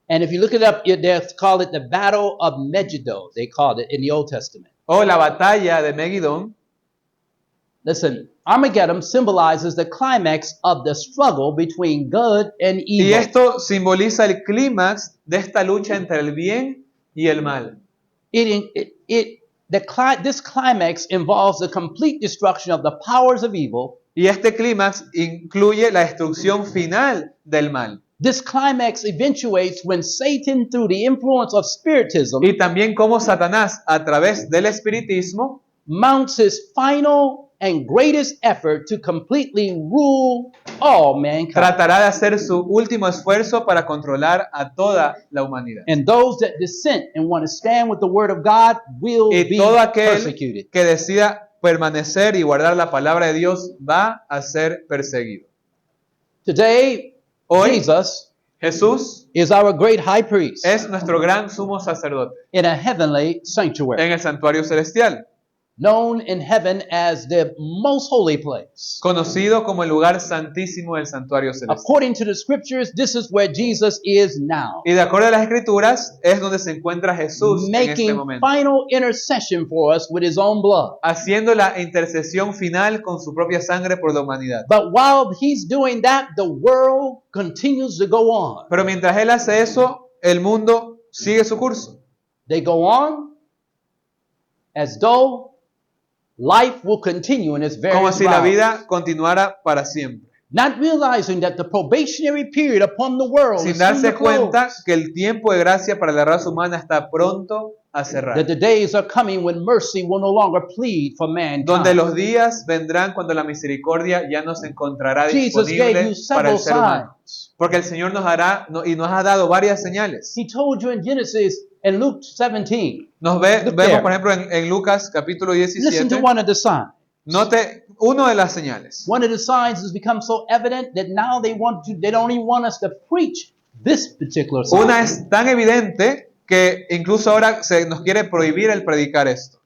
And if you look it up, they call it the Battle of Megiddo. They called it in the Old Testament. O la batalla de Megidón. Listen, Armageddon symbolizes the climax of the struggle between good and Y evil. esto simboliza el clímax de esta lucha entre el bien y el mal. This climax involves the complete destruction of the powers of evil. Y este clímax incluye la destrucción final del mal. This climax eventuates when Satan, through the influence of spiritism, Y también como Satanás, a través del espiritismo, mounts his final and greatest effort to completely rule all mankind. tratará de hacer su último esfuerzo para controlar a toda la humanidad. And those that dissent and want to stand with the word of God will Y be todo aquel persecuted. que decida permanecer y guardar la palabra de Dios va a ser perseguido. Today, Hoy, Jesus Jesús is our great high priest es nuestro gran sumo sacerdote in a heavenly sanctuary, en el santuario celestial, known in heaven as the most holy place. conocido como el lugar santísimo del santuario celestial. According to the scriptures, this is where Jesus is now, Y de acuerdo a las escrituras, es donde se encuentra Jesús en este making momento, final intercession for us with his own blood. haciendo la intercesión final con su propia sangre por la humanidad. But while he's doing that, the world continues to go on. Pero mientras Él hace eso, el mundo sigue su curso. They go on as though life will continue in its Como various si la rounds. vida continuara para siempre. Not realizing that the probationary period upon the world Sin is soon darse to close. cuenta que el tiempo de gracia para la raza humana está pronto a cerrar. That the days are coming when mercy will no longer plead for mankind. Donde los días vendrán cuando la misericordia ya no se encontrará Jesus gave disponible you para el several ser humano. signs. Porque el Señor nos hará y nos ha dado varias señales. He told you in Genesis and Luke 17. Look there. vemos, por ejemplo, en Lucas capítulo Listen 17. to one of the signs. Note una de las señales. One of the signs has become so evident that now they don't even want us to preach this particular sign. Una es tan evidente que incluso ahora se nos quiere prohibir el predicar esto.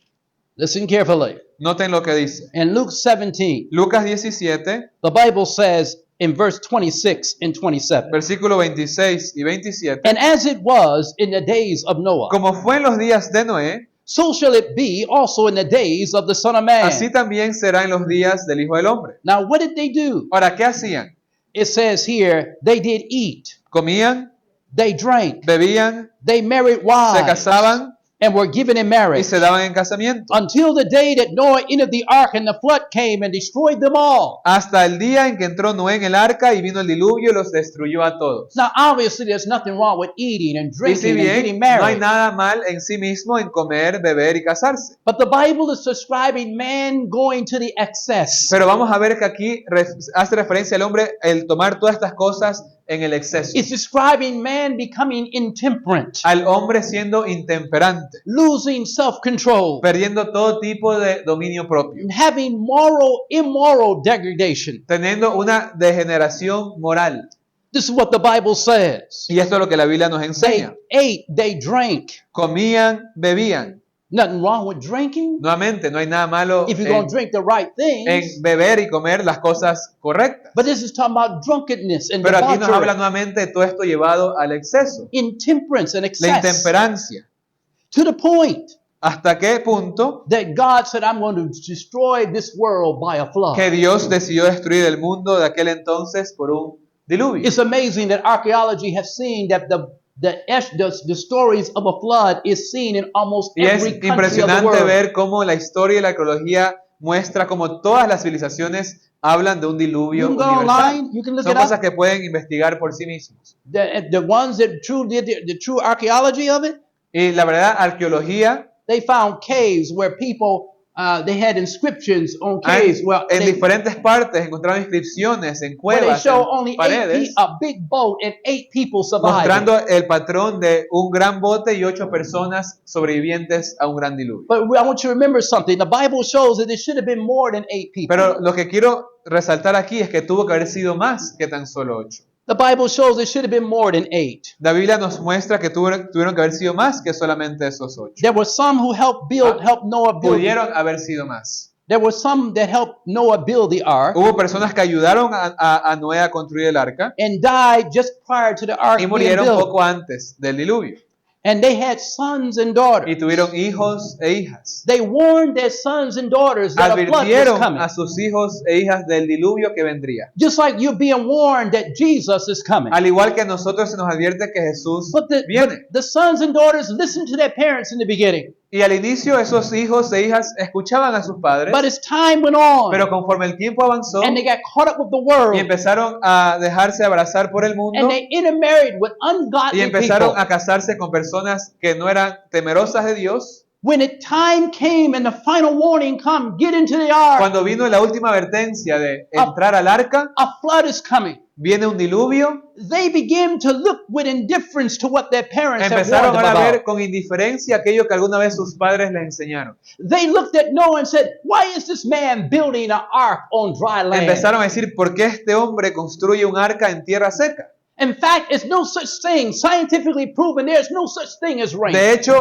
Listen carefully. Noten lo que dice. In Luke 17, Lucas 17, the Bible says in verse 26 and 27, versículo 26 y 27. and as it was in the days of Noah, Como fue en los días de Noé, so shall it be also in the days of the Son of Man. así también será en los días del Hijo del Hombre. Now, what did they do? Ahora, ¿qué hacían? It says here, they did eat, Comían, they drank, bebían, they married se wives, casaban and were given in y marriage se daban en casamiento. until the day that Noah entered the ark and the flood came and destroyed them all. Hasta el día en que entró Noé en el arca y vino el diluvio y los destruyó a todos. Now, obviously, there's nothing wrong with eating and Y si drinking and getting bien no hay married. nada mal en sí mismo en comer, beber y casarse. But the Bible is describing man going to the excess. Pero vamos a ver que aquí hace referencia al hombre el tomar todas estas cosas en el exceso. It's describing man becoming intemperate, Al hombre siendo intemperante, losing self-control, perdiendo todo tipo de dominio propio, having immoral degradation. teniendo una degeneración moral. This is what the Bible says. Y esto es lo que la Biblia nos They enseña. ate, they drank. Comían, bebían. Nothing wrong with drinking Nuevamente, no hay nada malo if you're going to drink the right things. en beber y comer las cosas correctas. But this is talking about drunkenness and Pero aquí nos habla debauchery, nuevamente de todo esto llevado al exceso, intemperance and la excess, intemperancia. to the point ¿Hasta qué punto that God said, I'm going to destroy this world by a flood. que Dios decidió destruir el mundo de aquel entonces por un diluvio? It's amazing that archaeology has seen that the stories of a flood is seen in almost Y es every country of the impresionante world. ver cómo la historia y la arqueología muestra cómo todas las civilizaciones hablan de un You diluvio can go universal. online, you can look Son it up. cosas que pueden investigar por sí mismos. The ones that did the true archaeology of it, Y la verdad, arqueología, they found caves where people they had inscriptions on caves en diferentes partes encontraron inscripciones en where they cuevas, show en only paredes, a big boat and 8 people survived. mostrando el patrón de un gran bote y 8 personas sobrevivientes a un gran diluvio. But I want you to remember something. The Bible shows that there should have been more than 8 people. Pero lo que quiero resaltar aquí es que tuvo que haber sido más que tan solo 8. The Bible shows there should have been more than 8. La Biblia nos muestra que tuvieron que haber sido más que solamente esos 8. There were some who helped Noah build. Pudieron haber sido más. There were some that helped Noah build the ark Hubo personas que ayudaron a Noé a construir el arca and died just prior to the ark y being murieron built. poco antes del diluvio. And they had sons and daughters. Y tuvieron hijos e hijas. They warned their sons and daughters that a flood was Advirtieron coming. a sus hijos e hijas del diluvio que vendría. Just like you're being warned that Jesus is coming. Al igual que a nosotros se nos advierte que Jesús But viene. the sons and daughters listened to their parents in the beginning. Y al inicio esos hijos e hijas escuchaban a sus padres, But as time went on pero conforme el tiempo avanzó and they got caught up with the world y empezaron a dejarse abrazar por el mundo and they intermarried with y ungodly empezaron people. a casarse con personas que no eran temerosas de Dios, When the time came and the final warning come, get into the ark. cuando vino la última advertencia de entrar al arca, A flood is coming. viene un diluvio, They begin to look with indifference to what their parents have empezaron warned them ahora a ver about. con indiferencia aquello que alguna vez sus padres les enseñaron. They looked at Noah and said, why is this man building an ark on dry land? Empezaron a decir, ¿por qué este hombre construye un arca en tierra seca? In fact, there's no such thing, scientifically proven, there's no such thing as rain. De hecho,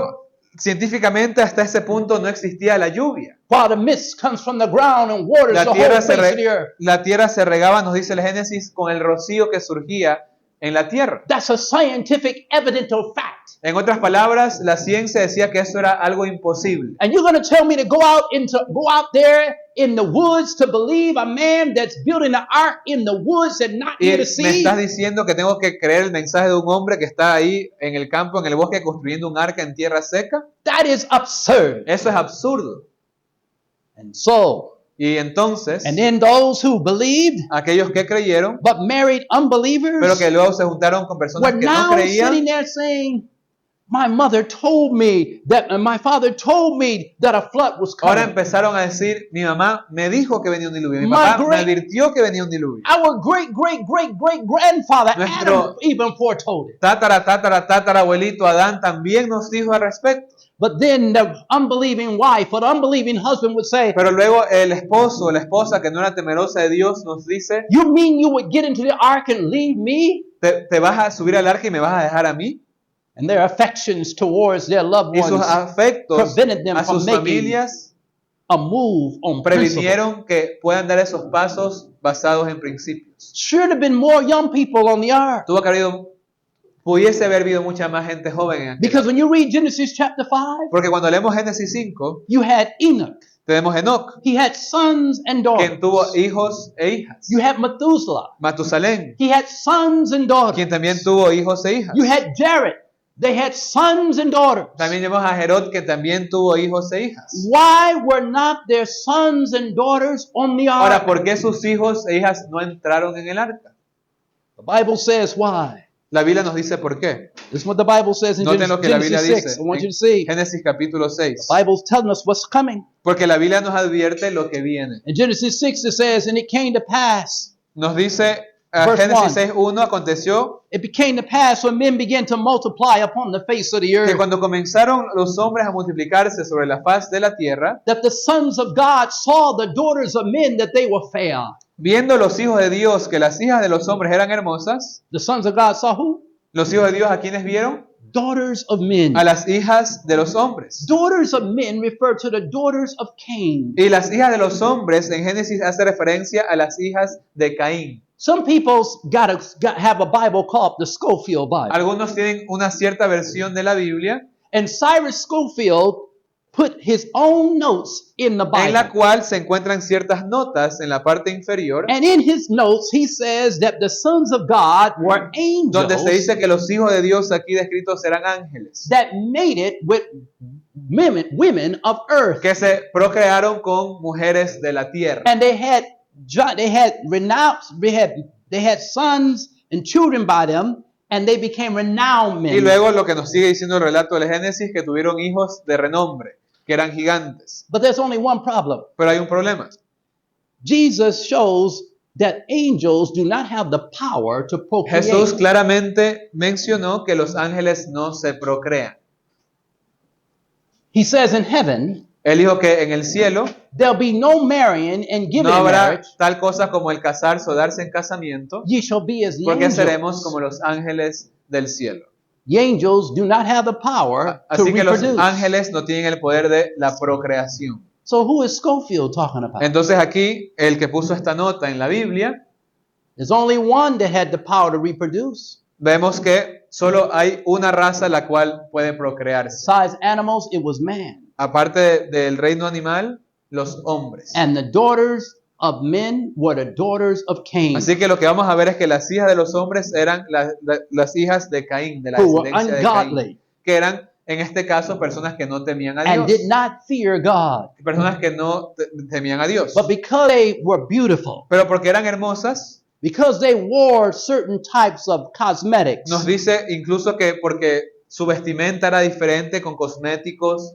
científicamente hasta ese punto no existía la lluvia. While the mist comes from the ground and waters La the whole tierra, face of the earth. la tierra se regaba, nos dice el Génesis, con el rocío que surgía en la tierra. That's a scientific evidential fact. En otras palabras, la ciencia decía que eso era algo imposible. And you're going to tell me to go out there in the woods to believe a man that's building an ark in the woods and not Y near me the sea? estás diciendo que tengo que creer el mensaje de un hombre que está ahí en el campo, en el bosque, construyendo un arca en tierra seca. That is absurd. Eso es absurdo. And so, Y entonces, and then those who believed aquellos que creyeron, but married unbelievers pero que luego se juntaron con were personas que no now sitting creían, there saying, my mother told me that, and my father told me that a flood was ahora coming. empezaron a decir, mi mamá me dijo que venía un diluvio, mi My papá me great- advirtió que venía un diluvio. Our great grandfather Nuestro- Adam even foretold it. Tatara abuelito Adán también nos dijo al respecto. But then the unbelieving wife or the unbelieving husband would say, Pero luego el esposo o la esposa que no era temerosa de Dios nos dice, you mean you would get into the ark and leave me? ¿te vas a subir al arca y me vas a dejar a mí? And their affections towards their loved Y sus ones afectos prevented them a from sus making familias a move on principle. previnieron que puedan dar esos pasos basados en principios. Should have been more young people on the ark. Pudiese haber habido mucha más gente joven en aquel. Because when you read Genesis chapter 5, Porque cuando leemos Génesis 5, you had Enoch. tenemos Enoc, He had sons and quien daughters. tuvo hijos e hijas. You had Methuselah. Matusalén, He had sons and daughters. quien también tuvo hijos e hijas. You had Jared. They had sons and daughters. También vemos a Herod que también tuvo hijos e hijas. Why were not their sons and daughters on the Ahora, ark? ¿por qué sus hijos e hijas no entraron en el arca? The Bible says why. La Biblia nos dice por qué. This is what the Bible says in Noten lo que la Biblia Genesis dice 6. I want you to en see. Génesis capítulo 6. The Bible's telling us what's coming. Porque la Biblia nos advierte lo que viene. In Genesis 6 it says, and it came to pass. Nos dice Verse Génesis 1. 6:1, aconteció It became to pass when men began to multiply upon the face of the que earth, cuando comenzaron los hombres a multiplicarse sobre la faz de la tierra, that the sons of God saw the daughters of men that they were fair. viendo los hijos de Dios que las hijas de los hombres eran hermosas, The sons of God saw who? los hijos de Dios, ¿a quiénes vieron? Daughters of men. A las hijas de los hombres. Daughters of men refer to the daughters of Cain. Y las hijas de los hombres en Génesis hace referencia a las hijas de Caín. Some people's have a Bible called the Schofield Bible. Algunos tienen una cierta versión de la Biblia And Cyrus Schofield put his own notes in the en la Bible. cual se encuentran ciertas notas en la parte inferior And in his notes, he says that the sons of God were donde se angels dice que los hijos de Dios aquí descritos serán ángeles that mated with women of earth. que se procrearon con mujeres de la tierra. And they had sons and children by them, and they became renowned Y men. luego lo que nos sigue diciendo el relato del Génesis, que tuvieron hijos de renombre, que eran gigantes. But there's only one problem. Pero hay un problema. Jesus shows that angels do not have the power to procreate. Jesús claramente mencionó que los ángeles no se procrean. He says in heaven, Él dijo que en el cielo there'll be no marrying and giving no in habrá marriage. tal cosa como el casarse o darse en casamiento, Ye shall be as the porque seremos angels. como los ángeles del cielo. The angels do not have the power to Así que los reproduce. ángeles no tienen el poder de la procreación. So who is Schofield talking about? Entonces aquí el que puso esta nota en la Biblia, There's only one that had the power to reproduce. vemos que solo hay una raza la cual puede procrearse. Besides animals, it was man. Aparte del reino animal, los hombres. And the daughters of men were the daughters of Cain, Así que lo que vamos a ver es que las hijas de los hombres eran las hijas de Caín, de la who were descendencia de Caín, ungodly que eran en este caso personas que no temían a and Dios, did not fear God. personas que no temían a Dios, But because they were beautiful, pero porque eran hermosas, because they wore certain types of cosmetics, nos dice incluso que porque su vestimenta era diferente con cosméticos,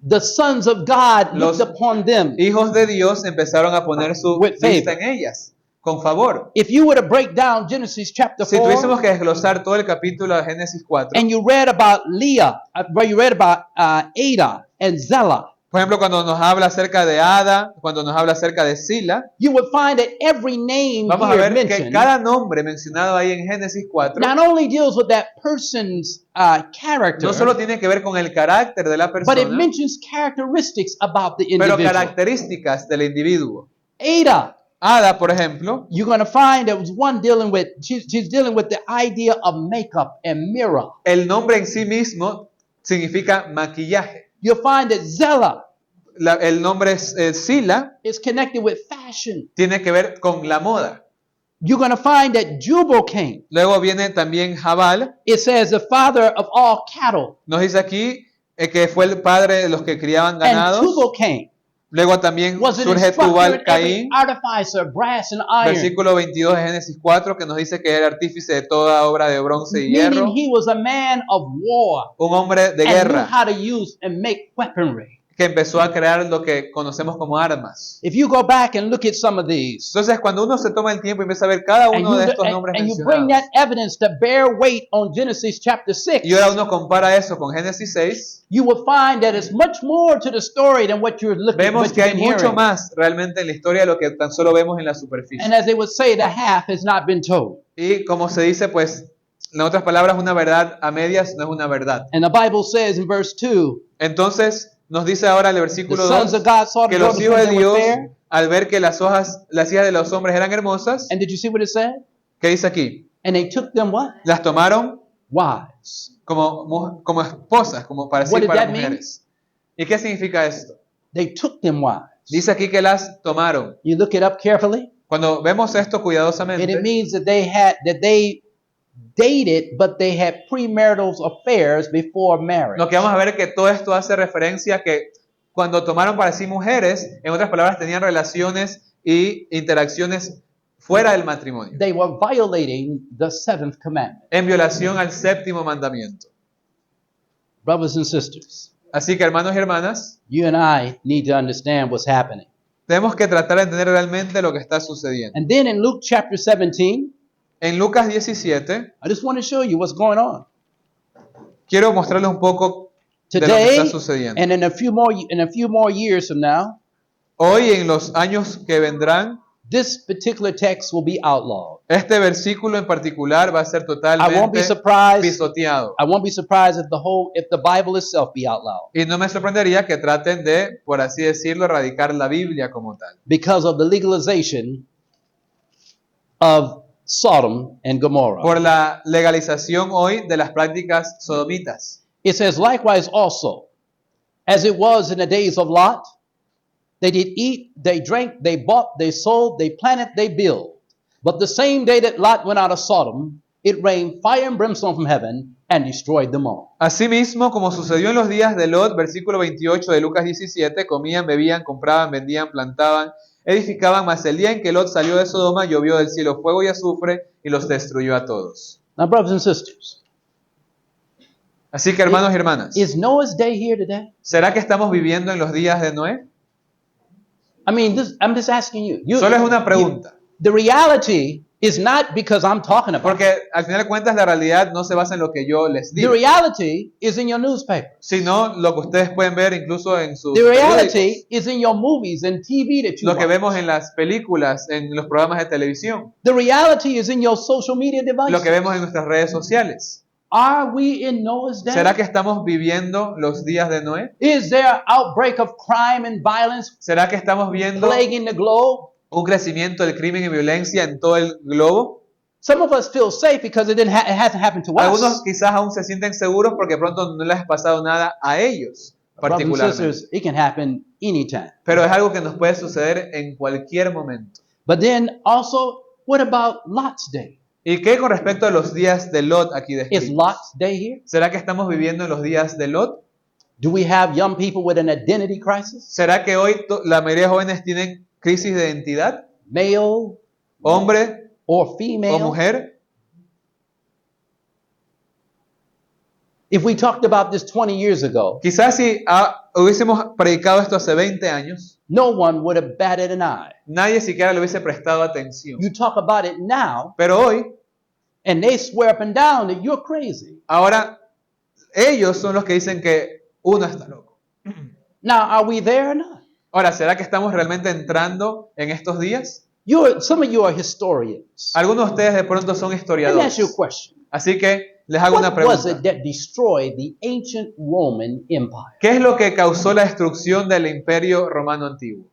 the sons of God Los looked upon them. hijos de Dios empezaron a poner su With vista favor. en ellas, con favor. If you were to break down Genesis chapter Si 4, tuviésemos que desglosar todo el capítulo de Génesis 4, and you read about Leah, where you read about Ada and Zillah, por ejemplo, cuando nos habla acerca de Ada, cuando nos habla acerca de Sila, you would find that every name vamos a here ver que mentioned cada nombre mencionado ahí en Génesis 4 not only deals with that person's character, no solo tiene que ver con el carácter de la but it persona, mentions characteristics about the pero individual. características del individuo. Ada, Ada, por ejemplo, you're going to find there was one dealing with, she's dealing with the idea of makeup and mirror. el nombre en sí mismo significa maquillaje. You'll find that Zillah El nombre Sila is connected with fashion. tiene que ver con la moda. You're going to find that Jubal Cain, Luego viene también Jabal. it says the father of all cattle, Nos dice aquí que fue el padre de los que criaban and ganados. Tubal Cain Luego también was an surge instructor Tubal in every Caín. artificer, brass and iron, Versículo 22 de Génesis 4 que nos dice que era artífice de toda obra de bronce y hierro. meaning he was a man of war Un hombre de and knew guerra how to use and make weaponry. que empezó a crear lo que conocemos como armas. If you go back and look at some of these, Entonces, cuando uno se toma el tiempo y empieza a ver cada and uno de you, estos nombres and you bring that mencionados, evidence to bear weight on Genesis chapter 6, y ahora uno compara eso con Génesis 6, you will find that it's much more to the story than what you're looking at. vemos que hay mucho más realmente en la historia de lo que tan solo vemos en la superficie. And as they would say, the half has not been told. Y como se dice, pues, en otras palabras, una verdad a medias no es una verdad. And the Bible says in verse 2, Entonces, nos dice ahora el the versículo sons 2 of God saw the que los daughters hijos when de they were Dios, fair. al ver que las hijas de los hombres eran hermosas, And did you see what it said? ¿qué dice aquí? And they took them what? Las tomaron Wives. como esposas, como para What decir did para that mean? mujeres. ¿Y qué significa esto? They took them wives. Dice aquí que las tomaron. You look it up carefully, Cuando vemos esto and it cuidadosamente, means that they dated, but they had premarital affairs before marriage. Lo que vamos a ver es que todo esto hace referencia a que cuando tomaron para sí mujeres, en otras palabras, tenían relaciones y interacciones fuera del matrimonio, They were violating the seventh commandment. en violación al séptimo mandamiento. Brothers and sisters, Así que, hermanos y hermanas, you and I need to understand what's happening. tenemos que tratar de entender realmente lo que está sucediendo. And then in Luke chapter 17, En Lucas 17, I just want to show you what's going on. quiero mostrarles un poco de lo que Today, está sucediendo. and in a few more years from now, Hoy, en los años que vendrán, this particular text will be outlawed. este versículo en particular va a ser I won't totalmente be surprised. pisoteado. I won't be surprised if the Bible itself be outlawed Y no me sorprendería que traten de, por así decirlo, erradicar la Biblia como tal, because of the legalization of Sodom and Gomorrah. por la legalización hoy de las prácticas sodomitas. It says, likewise also, as it was in the days of Lot, they did eat, they drank, they bought, they sold, they planted, they built. But the same day that Lot went out of Sodom, it rained fire and brimstone from heaven and destroyed them all. Asimismo, como sucedió en los días de Lot, versículo 28 de Lucas 17, comían, bebían, compraban, vendían, plantaban, edificaban, mas el día en que Lot salió de Sodoma, llovió del cielo fuego y azufre y los destruyó a todos. Now, brothers and sisters, Así que, hermanos y hermanas, is Noah's day here today? ¿será que estamos viviendo en los días de Noé? I mean, I'm just asking you. Solo es una pregunta. The reality is not because I'm talking about it. Porque al final de cuentas la realidad no se basa en lo que yo les The digo, reality is in your newspaper. sino lo que ustedes pueden ver incluso en sus The periódicos, reality is in your movies and TV that you lo que watch. vemos en las películas, en los programas de televisión, The reality is in your social media lo que devices. vemos en nuestras redes sociales. Are we in Noah's day? ¿Será que estamos viviendo los días de Noé? Is there an outbreak of crime and violence ¿Será que estamos viendo plaguing the globe? un crecimiento del crimen y violencia en todo el globo? Some of us feel safe because it hasn't happened to Algunos us. quizás aún se sienten seguros porque pronto no les ha pasado nada a ellos Brothers and particularmente. sisters, it can happen anytime. Pero es algo que nos puede suceder en cualquier momento. But then also, what about Lot's day? ¿Y qué con respecto a los días de Lot aquí Is descritos? Lot's day here? ¿Será que estamos viviendo en los días de Lot? Do we have young people with an identity crisis? ¿Será que hoy la mayoría de jóvenes tienen crisis de identidad? Male ¿Hombre or o female? mujer? If we talked about this 20 years ago, Quizás si hubiésemos predicado esto hace 20 años, no one would have batted an eye. nadie siquiera le hubiese prestado atención. You talk about it now, Pero hoy, and they swear up and down that you're crazy. ahora, ellos son los que dicen que uno está loco. Now, are we there or not? Ahora, ¿será que estamos realmente entrando en estos días? Some of you are historians. Algunos de ustedes de pronto son Let me ask you a historiadores. question. Así que les hago una What was pregunta. it that destroyed the ancient Roman Empire? ¿Qué es lo que causó la destrucción del Imperio Romano Antiguo?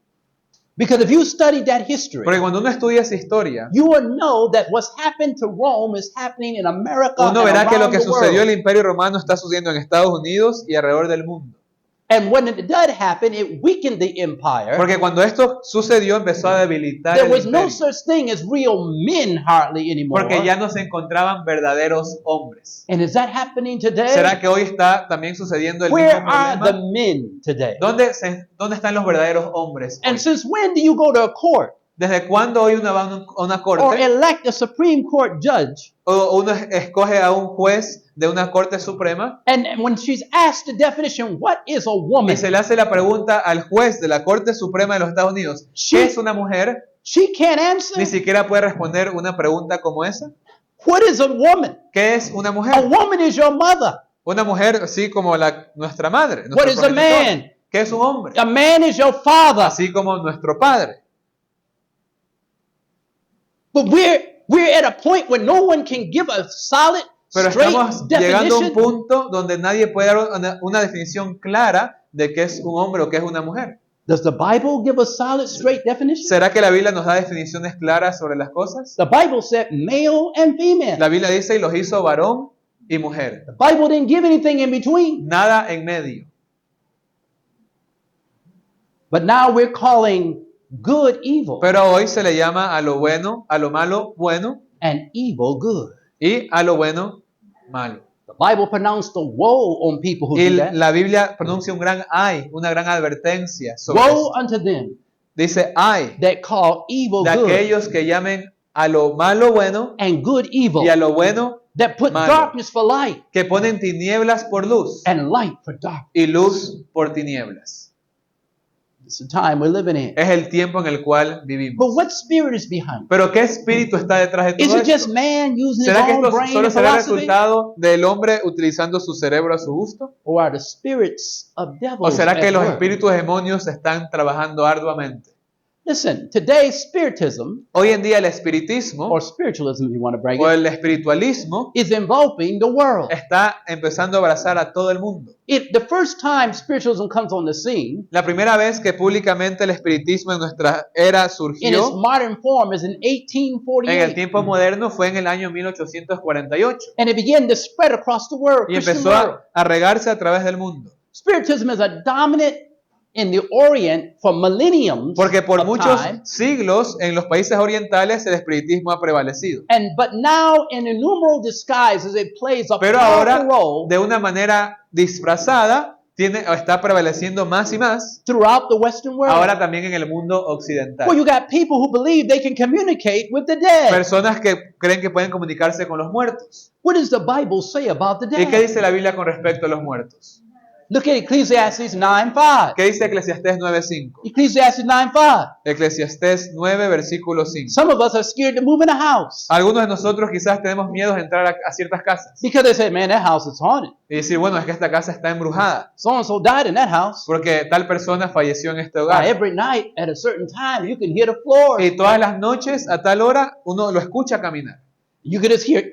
Because if you study that history, Porque cuando uno estudia esa historia, you will know that what's happened to Rome is happening in America uno and verá que lo around que the sucedió en world. el Imperio Romano está sucediendo en Estados Unidos y alrededor del mundo. And when it did happen, it weakened the empire. Porque cuando esto sucedió empezó a debilitar There el was no imperio. such thing as real men hardly anymore. Porque ya no se encontraban verdaderos hombres. And is that happening today? ¿Será que hoy está también sucediendo el Where mismo are the problema? men today? ¿Dónde están los verdaderos hombres hoy? And since when do you go to a court ¿Desde cuándo hoy uno va a una or corte elect a Supreme Court judge? o uno escoge a un juez de una corte suprema And when she's asked the definition, what is a woman? y se le hace la pregunta al juez de la Corte Suprema de los Estados Unidos, Sí. ¿qué es una mujer? She can't answer. Ni siquiera puede responder una pregunta como esa. What is a woman? ¿Qué es una A mujer? woman is your mother. Una mujer así como nuestra madre. What nuestro is a progenitor. man? ¿Qué es un hombre? A man is your father. Así como nuestro padre. But we're at a point where no one can give a solid, Pero straight estamos llegando a un definition. punto donde nadie puede dar una definición clara de qué es un hombre o qué es una mujer. Does the Bible give a solid, straight definition? ¿Será que la Biblia nos da definiciones claras sobre las cosas? The Bible said male and female. La Biblia dice y los hizo varón y mujer. The Bible didn't give anything in between. Nada en medio. But now we're calling good evil Pero hoy se le llama a lo bueno, a lo malo bueno and evil good. y a lo bueno, malo. The Bible pronounced the woe on people who Y do that. la Biblia pronuncia un gran ay, una gran advertencia sobre Woe eso. unto them Dice ay that call evil de good aquellos que llamen a lo malo bueno and good evil, y a lo bueno that put malo. darkness for light que ponen tinieblas por luz and light for darkness. y luz por tinieblas. It's the time we're living in. Es el tiempo en el cual But vivimos. what spirit is behind it? Pero ¿qué espíritu está detrás de Is todo it just esto? man using his ¿Será que own esto brain solo and será el philosophy? resultado del hombre utilizando su cerebro a su gusto? Or are the spirits of ¿O devils será que at los work? espíritus demonios están trabajando arduamente? Listen, today's spiritism, Hoy en día el espiritismo or spiritualism if you want to break o it, el espiritualismo is enveloping the world. está empezando a abrazar a todo el mundo. The first time spiritualism comes on the scene La primera vez que públicamente el espiritismo en nuestra era in its surgió modern form is in en el 1848. tiempo moderno fue en el año 1848 And it began to spread across the world, y Christian empezó world. a regarse a través del mundo. Spiritism is a dominant in the Orient for millenniums Porque por of muchos time. siglos en los países orientales el espiritismo ha prevalecido. But now in innumerable disguises it plays a Pero powerful ahora, role de una manera disfrazada, está prevaleciendo más y más, throughout the Western world. ahora también en el mundo occidental. Well, you got people who believe they can communicate with the dead. Personas que creen que pueden comunicarse con los muertos. What does the Bible say about the ¿Y qué dead? dice la Biblia con respecto a los muertos? Look at Ecclesiastes 9:5. ¿Qué dice Eclesiastés 9.5? Ecclesiastes 9:5. Eclesiastés 9, versículo 5. Some of us are scared to move in a house Algunos de nosotros quizás tenemos miedo de entrar a ciertas casas because they say, "Man, that house is haunted. y decir, bueno, es que esta casa está embrujada So and so died in that house." porque tal persona falleció en este Now, hogar. every night at a certain time, you can hear the floor. Y todas las noches a tal hora uno lo escucha caminar. You can just hear.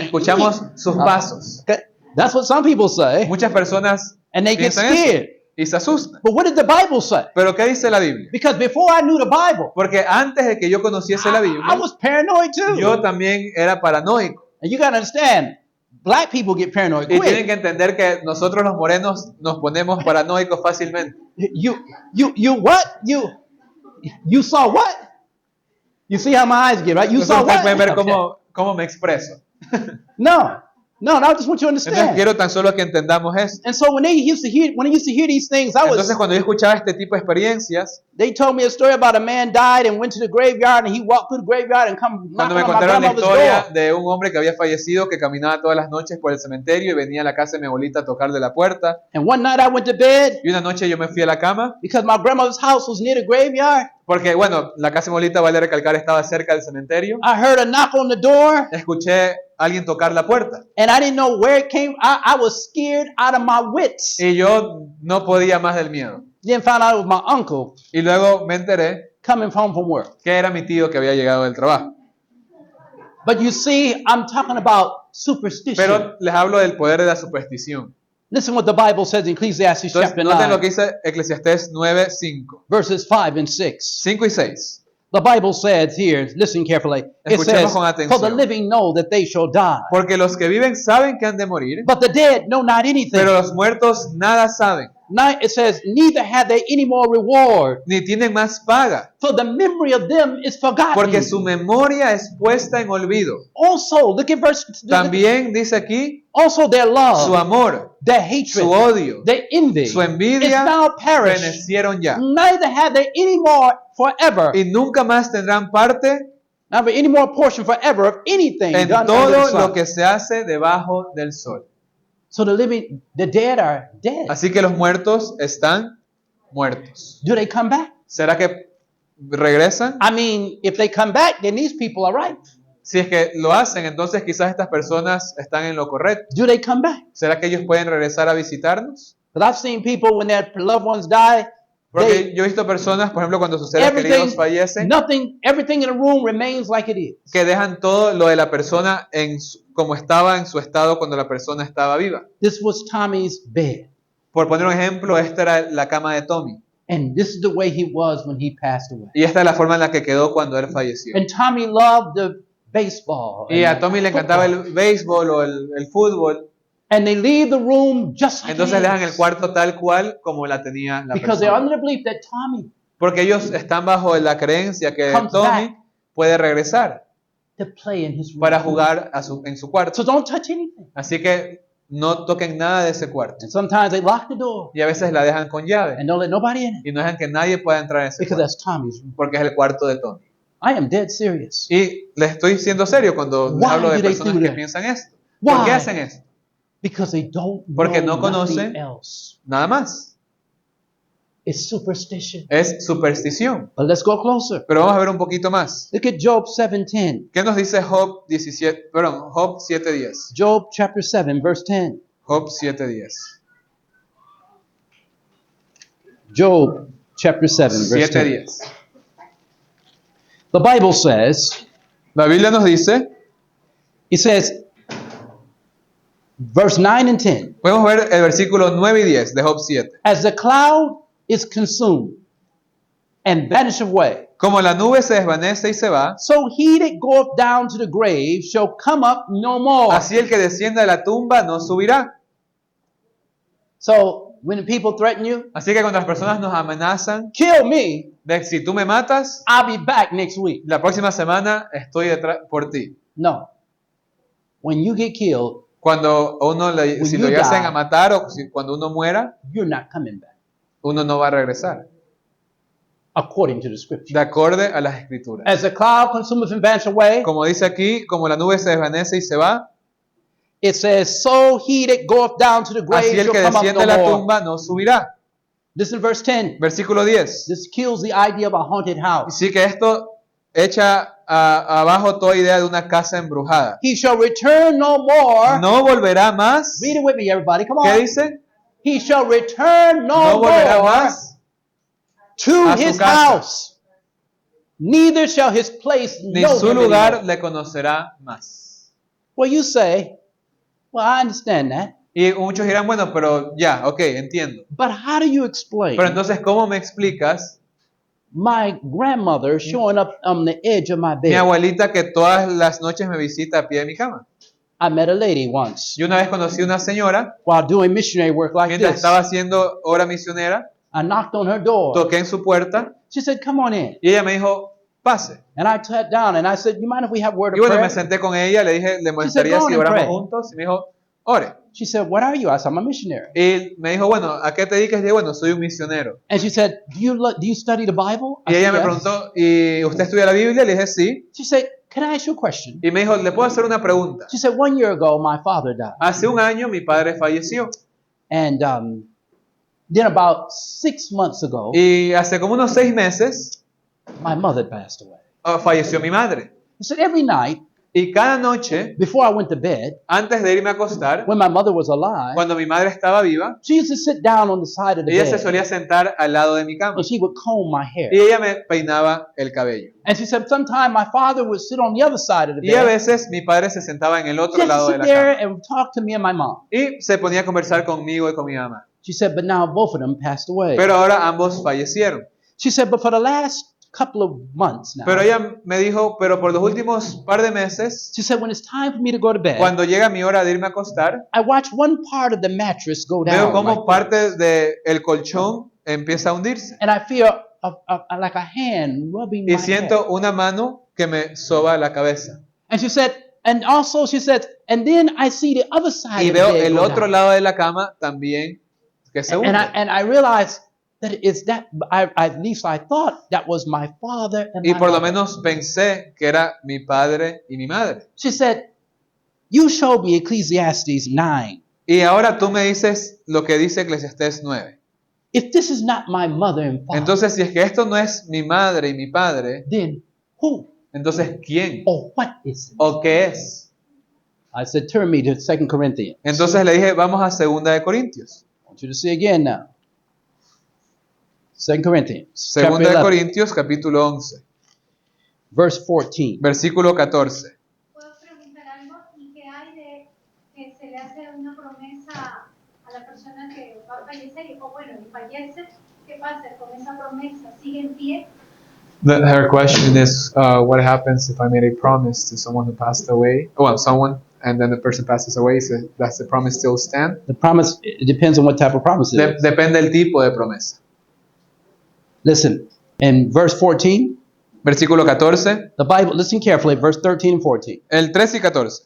Escuchamos sus pasos. Okay. That's what some people say, Muchas personas and they get piensan eso scared. y se asustan. But what did the Bible say? Pero ¿qué dice la Biblia? Because before I knew the Bible, Porque antes de que yo conociese la I Biblia, was paranoid too. yo también era paranoico. And you got to understand, black people get paranoid Y tienen quick. que entender que nosotros los morenos nos ponemos paranoicos fácilmente. You what? You saw what? You see how my eyes get, right? You saw Entonces ustedes what? pueden ver Okay. cómo me expreso. No, I just want you to Entonces understand. quiero tan solo que entendamos esto. And so when I used to hear these things, Entonces cuando yo escuchaba este tipo de experiencias, they told me a story about a man died and went to the graveyard and he walked through the graveyard and come cuando knocking me on my contaron la grandmother's historia door. de un hombre que había fallecido, que caminaba todas las noches por el cementerio y venía a la casa de mi abuelita a tocarle la puerta. And one night I went to bed Y una noche yo me fui a la cama, because my grandmother's house was near the graveyard. porque bueno, la casa de mi abuelita, vale recalcar, estaba cerca del cementerio. I heard a knock on the door Escuché a alguien tocar la puerta and I didn't know where it came. I was scared out of my wits. y yo no podía más del miedo. Then found out it was my uncle Y luego me enteré coming home from work. que era mi tío que había llegado del trabajo. But you see, I'm talking about superstition. Pero les hablo del poder de la superstición. Listen what the Bible says in Ecclesiastes Entonces, chapter noten lo 9, que dice Eclesiastés 9, 5. verses 5 and 6. 5 y 6. The Bible says here, listen carefully, it Escuchemos says, con "For atención. the living know that they shall die, Porque los que viven saben que han de morir, but the dead know not anything." pero los muertos nada saben, It says, "Neither have they any more reward, ni tienen más paga, for the memory of them is forgotten." porque su memoria es puesta en olvido. Also, look at verse. También dice aquí, Also, their su love, amor, their hatred, su odio, their envy su is envidia now perished. fenecieron ya. Neither have they any more forever, Y nunca más tendrán parte never any more portion forever of anything en done under the todo sun. lo que se hace debajo del sol. So the dead are dead. Así que los muertos están muertos. Do they come back? ¿Será que regresan? I mean, if they come back, then these people are right. Si es que lo hacen, entonces quizás estas personas están en lo correcto. Do they come back? ¿Será que ellos pueden regresar a visitarnos? But I've seen people when their loved ones die, Porque yo he visto personas, por ejemplo, cuando sus seres queridos fallecen, everything in the room remains like it is. que dejan todo lo de la persona como estaba en su estado cuando la persona estaba viva. This was Tommy's bed. Por poner un ejemplo, esta era la cama de Tommy. And this is the way he was when he passed away. Y esta es la forma en la que quedó cuando él falleció. And Tommy loved the baseball. Y a and Tommy le encantaba football. el béisbol o el fútbol. And they leave the room just like Entonces it dejan el is. cuarto tal cual como la tenía la Because they're persona. under the belief that Tommy, Porque ellos están bajo la creencia que Comes Tommy back. puede regresar. to play in his room. para jugar en su cuarto. So don't touch anything. Así que no toquen nada de ese cuarto. And sometimes they lock the door Y a veces la dejan con llave and don't let nobody in it y no dejan que nadie pueda entrar en ese because cuarto, that's Tommy's room. porque es el cuarto de Tony. I am dead serious. Y les estoy siendo serio cuando les Why hablo de do they personas do que that? piensan esto. ¿Por Why? qué hacen esto? Because they don't Porque know no conocen nothing else. nada más. It's superstition. Es superstición. But let's go closer. Pero vamos a ver un poquito más. Look at Job 7:10. ¿Qué nos dice Job 7:10? Job chapter 7, verse 10. Job 7:10. Job chapter 7, verse 10. 7:10. The Bible says, La Biblia nos dice, it says, verse 9 and 10. podemos ver el versículo 9 y 10 de Job 7. As the cloud is consumed and vanisheth away, Como la nube se desvanece y se va, so he that goeth down to the grave shall come up no more. así el que descienda de la tumba no subirá. So when people threaten you, Así que cuando las personas nos amenazan kill me, de si tú me matas, I'll be back next week. la próxima semana estoy detrás por ti. No. When you get killed, Cuando uno When si you lo llegasen die. a matar o cuando uno muera, you're not coming back, uno no va a regresar. according to the scripture. De acorde a las escrituras. As the cloud consumeth and vanisheth away, Como dice aquí, como la nube se desvanece y se va, it says, so he that goeth down to the grave así el shall que come up desciende no de la more. tumba no subirá. Listen to verse 10. Versículo 10. This kills the idea of a haunted house. Así que esto echa abajo toda idea de una casa embrujada. He shall return no more. No volverá más. Read it with me, everybody. Come ¿Qué on. dice? He shall return No no volverá more más to a su his casa. house. Neither shall his place Ni know su him lugar anymore. le conocerá más. Well, you say, well, I understand that. Y muchos dirán, bueno, pero ya, ok, entiendo. But how do you explain Pero entonces, ¿cómo me explicas my grandmother showing up on the edge of my mi bed? abuelita que todas las noches me visita a pie de mi cama? I met a lady once Yo una vez conocí una señora, while doing missionary work like mientras this. estaba haciendo obra misionera, I knocked on her door. toqué en su puerta She said, come on in. y ella me dijo, pase. And I sat down and I said, you mind if we have a word Y of bueno, me prayer? senté con ella, le dije, ¿le molestaría "Go on si and oramos pray." juntos? Y me dijo, ore. She said, what are you? I said, I'm a missionary. Y me dijo, bueno, ¿a qué te dedicas? Y dije, bueno, soy un misionero. And she said, do you study the Bible? I Y ella said, me "Yes." preguntó, ¿y usted estudia la Biblia? Le dije, sí. She said, can I ask you a question? Y me dijo, ¿le puedo hacer una pregunta? She said, 1 year ago, my father died. Hace un año mi padre falleció. And then about 6 months ago, Y hace como unos 6 meses my mother passed away. falleció mi madre. He said, every night, Y cada noche, before I went to bed, antes de irme a acostar, when my mother was alive, cuando mi madre estaba viva, she used to sit down on the side of the ella se bed solía sentar al lado de mi cama. and she would comb my hair. Y ella me peinaba el cabello. And she said, sometime my father would sit on the other side of the Y a bed veces mi padre se sentaba en el otro just lado to de sit la there cama. and talk to me and my mom. Y se ponía a conversar conmigo y con mi mamá. She said, but now both of them passed away. Pero ahora ambos fallecieron. She said, but for the last couple of months now, Pero ella me dijo, pero por los últimos par de meses, she said, when it's time for me to go to bed, cuando llega mi hora de irme a acostar, I watch one part of the mattress go veo down. como like parte del colchón empieza a hundirse. and I feel like a hand rubbing my Y siento head. una mano que me soba la cabeza. And she said, and also she said, and then I see the other side Y of the veo bed el go otro down. lado de la cama también que se hunde. And I realized that it's that, at least I thought that was my father and Y my por lo mother. menos pensé que era mi padre y mi madre. She said, you showed me Ecclesiastes 9. Y ahora tú me dices lo que dice Eclesiastés 9. If this is not my mother and father, Entonces, si es que esto no es mi madre y mi padre, then who entonces ¿quién? or what is it? ¿O qué es? I said, turn me to 2 Corinthians. Entonces le dije, vamos a 2 de Corintios. I want you to see again now. 2 Corinthians, 2 chapter de 11, Corintios, capítulo 11, verse 14. versículo 14. ¿Puedo preguntar algo? ¿Y qué hay de que se le hace una promesa a la persona que va a fallecer? O bueno, y fallece, ¿qué pasa con esa promesa? ¿Sigue en pie? Her question is, what happens if I made a promise to someone who passed away? Well, someone, and then the person passes away, so does the promise still stand? The promise, it depends on what type of promise it is. Depende del tipo de promesa. Listen, in verse 14, Versículo 14, The Bible, listen carefully, verse 13 and 14. el 13 y 14.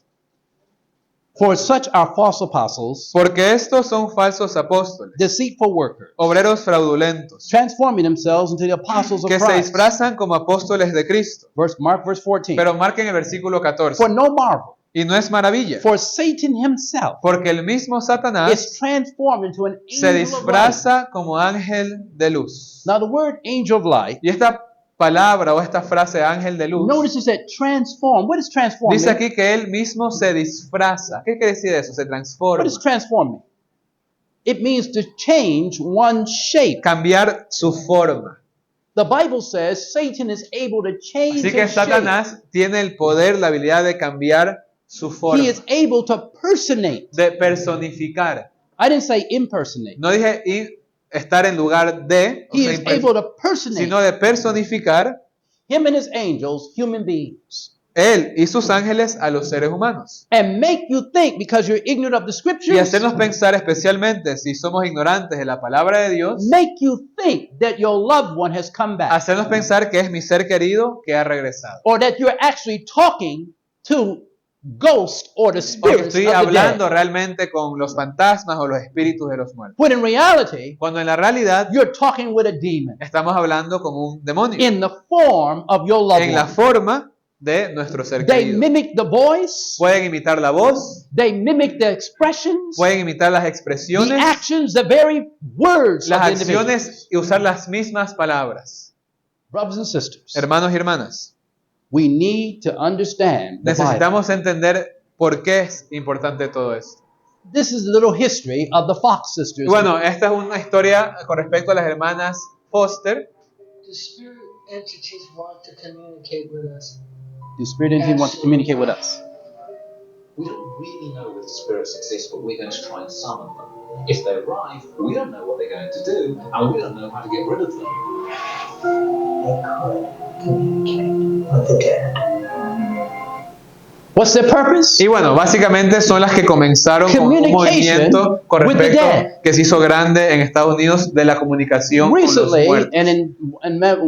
For such are false apostles, Porque estos son falsos apóstoles, deceitful workers, obreros fraudulentos, transforming themselves into the apostles of que se Christ. disfrazan como apóstoles de Cristo. Mark verse 14. Pero marquen el versículo 14. For no marvel, Y no es maravilla, for Satan himself porque el mismo is Satanás transformed into an se angel of light. disfraza como ángel de luz. Now the word angel of light, Y esta palabra o esta frase ángel de luz notice it said transform. What is transforming? dice aquí que él mismo se disfraza. ¿Qué quiere decir eso? Se What transforma. is transforming? It means to change one's shape. Cambiar su forma. The Bible says Satan is able to change Así que his shape. Satanás tiene el poder, la habilidad de cambiar su forma, He is able to personate. de personificar. I didn't say impersonate. No dije estar en lugar de, o He sea, is able to personate sino de personificar him and his angels, human beings, él y sus ángeles a los seres humanos. and make you think because you're ignorant of the Y scriptures, hacernos pensar, especialmente si somos ignorantes de la palabra de Dios, make you think that your loved one has come back, hacernos pensar que es mi ser querido que ha regresado. or that you're actually talking to ghosts or the O que spirits estoy of the hablando dead. realmente con los fantasmas o los espíritus de los muertos. When in reality, Cuando en la realidad you're talking with a demon estamos hablando con un demonio. in the form of your loved En la one. forma de nuestro ser They querido. mimic the voice, Pueden imitar la voz, they mimic the expressions, pueden imitar las the expresiones, actions, the very words las of the individual. acciones y usar las mismas palabras. Brothers and sisters, Hermanos y hermanas, we need to understand the Bible. necesitamos entender por qué es importante todo esto. This is a little history of the Fox sisters. Y bueno, esta es una historia con respecto a las hermanas Foster. The spirit entities want to communicate with us. The Spirit entity wants to communicate with us. We don't really know if the spirits exist, but we're going to try and summon them. If they arrive, we don't know what they're going to do, and we don't know how to get rid of them. They could communicate with the dead. What's their purpose? Y bueno, básicamente son las que comenzaron con un movimiento con with the respecto dead. que se hizo grande en Estados Unidos de la comunicación con los Recently, muertos. and in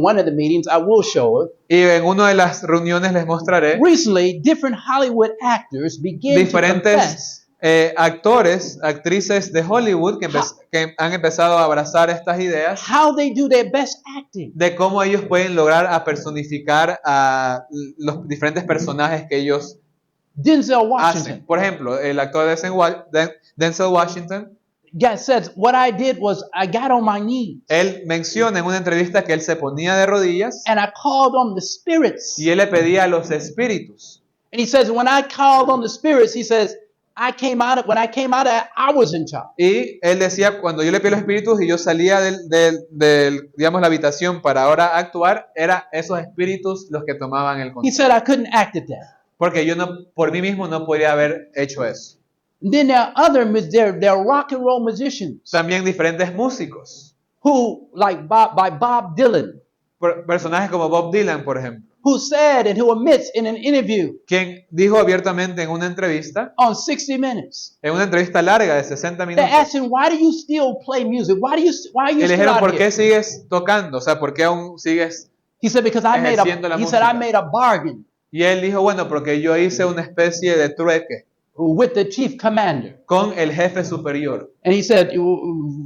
one of the meetings, I will show it. Y en una de las reuniones les mostraré Recently, different Hollywood actors began to diferentes confess actores, actrices de Hollywood que han empezado a abrazar estas ideas how they do their best acting. de cómo ellos pueden lograr a personificar a los diferentes personajes que ellos Denzel hacen. Washington Por ejemplo, el actor Denzel Washington, says, "What I did was I got on my knees él menciona en una entrevista que él se ponía de rodillas and I called on the spirits." y él le pedía a los espíritus. And he says, "When I called on the spirits, he says, when I came out of it, I was in charge." Y él decía, cuando yo le pedí a los espíritus y yo salía digamos, la habitación para ahora actuar, eran esos espíritus los que tomaban el He control. said, "I couldn't act at that." Porque yo no, por mí mismo no podría haber hecho eso. And then there are they're rock and roll musicians También diferentes músicos, who, like Bob Dylan, personajes como Bob Dylan, por ejemplo, who said and who admits in an interview quien dijo abiertamente en una entrevista, on 60 Minutes, en una entrevista larga de 60 they minutos, asked him, "Why do you still play music? Why are you y le still dijeron, out ¿por here?" qué sigues tocando? O sea, ¿por qué aún sigues? He said, "Because I made ejerciendo la he said I música. made a bargain Y él dijo, bueno, porque yo hice una especie de trueque with the chief commander." con el jefe superior. And he said,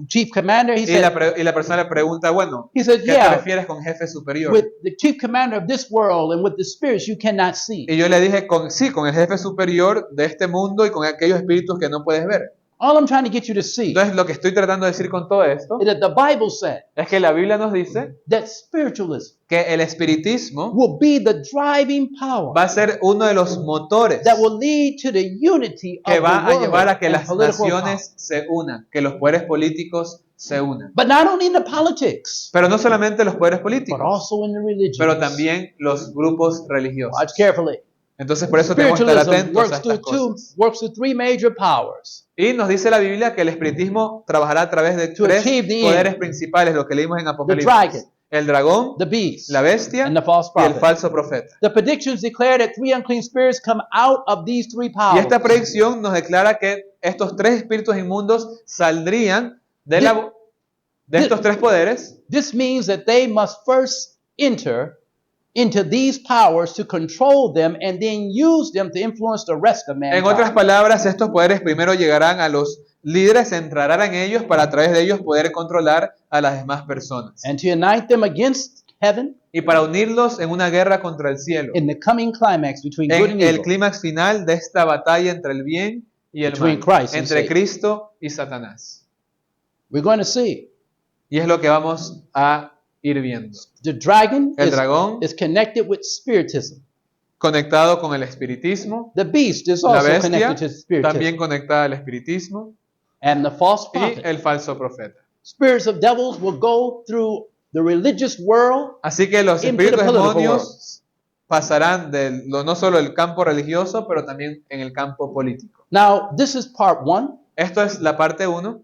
"Chief commander," he Y said, la persona le pregunta, bueno, he said, ¿qué te "Yeah, refieres con jefe superior? with the chief commander of this world and with the spirits you cannot see." Y yo le dije, sí, con el jefe superior de este mundo y con aquellos espíritus que no puedes ver. All I'm trying to get you to see Entonces, lo que estoy tratando de decir con todo esto is that the Bible said es que la Biblia nos dice that spiritualism que el espiritismo will be the driving power va a ser uno de los motores that will lead to the unity of que va the a world llevar a que and las political power. naciones se unan, que los poderes políticos se unan. But not only in the politics, Pero no solamente los poderes but políticos, also in the religions. pero también los grupos religiosos. Watch carefully. Entonces, por eso tenemos que estar Spiritualism atentos a works estas cosas. works through three major powers. Y nos dice la Biblia que el espiritismo trabajará a través de To tres achieve the poderes end. principales, lo que leímos en dragon, Apocalipsis. El dragón, The beast la bestia and the false y el prophet. falso profeta. The predictions declare that three unclean spirits come out of these three Y powers. esta predicción nos declara que estos tres espíritus inmundos saldrían de estos tres poderes. This means that they must first enter into these powers to control them and then use them to influence the rest of En otras mankind. palabras, estos poderes primero llegarán a los líderes, entrarán en ellos para a través de ellos poder controlar a las demás personas. And to unite them against heaven Y para unirlos en una guerra contra el cielo. in the coming climax between good and En el evil. clímax final de esta batalla entre el bien y el Between mal. Christ and Entre Satan. Cristo y Satanás. We're going to see. Y es lo que vamos a ir viendo. The dragon El dragón is connected with spiritism. conectado con el espiritismo. The beast is La also bestia connected to spiritism. también conectada al espiritismo. And the false Y prophet. el falso profeta. Spirits of devils will go through the religious world Así que los into the espíritus political world. demonios pasarán no solo del campo religioso, pero también en el campo político. Now, this is part 1, Esto es la parte 1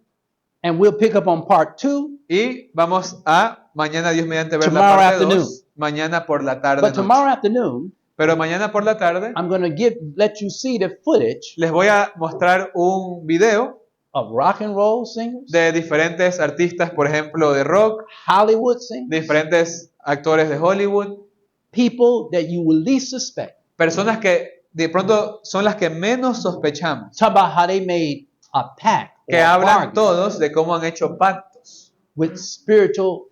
and we'll pick up on part 2. y vamos a mañana Dios mediante ver la Tomorrow parte afternoon. 2 mañana por la tarde. But noche. tomorrow afternoon, Pero mañana por la tarde I'm going to let you see the footage les voy a mostrar un video of rock and roll singers, de diferentes artistas, por ejemplo, de rock, Hollywood singers, diferentes actores de Hollywood, people that you will least suspect. personas que de pronto son las que menos sospechamos, Talk about how they made a pact que or a hablan bargain todos de cómo han hecho pactos with spiritual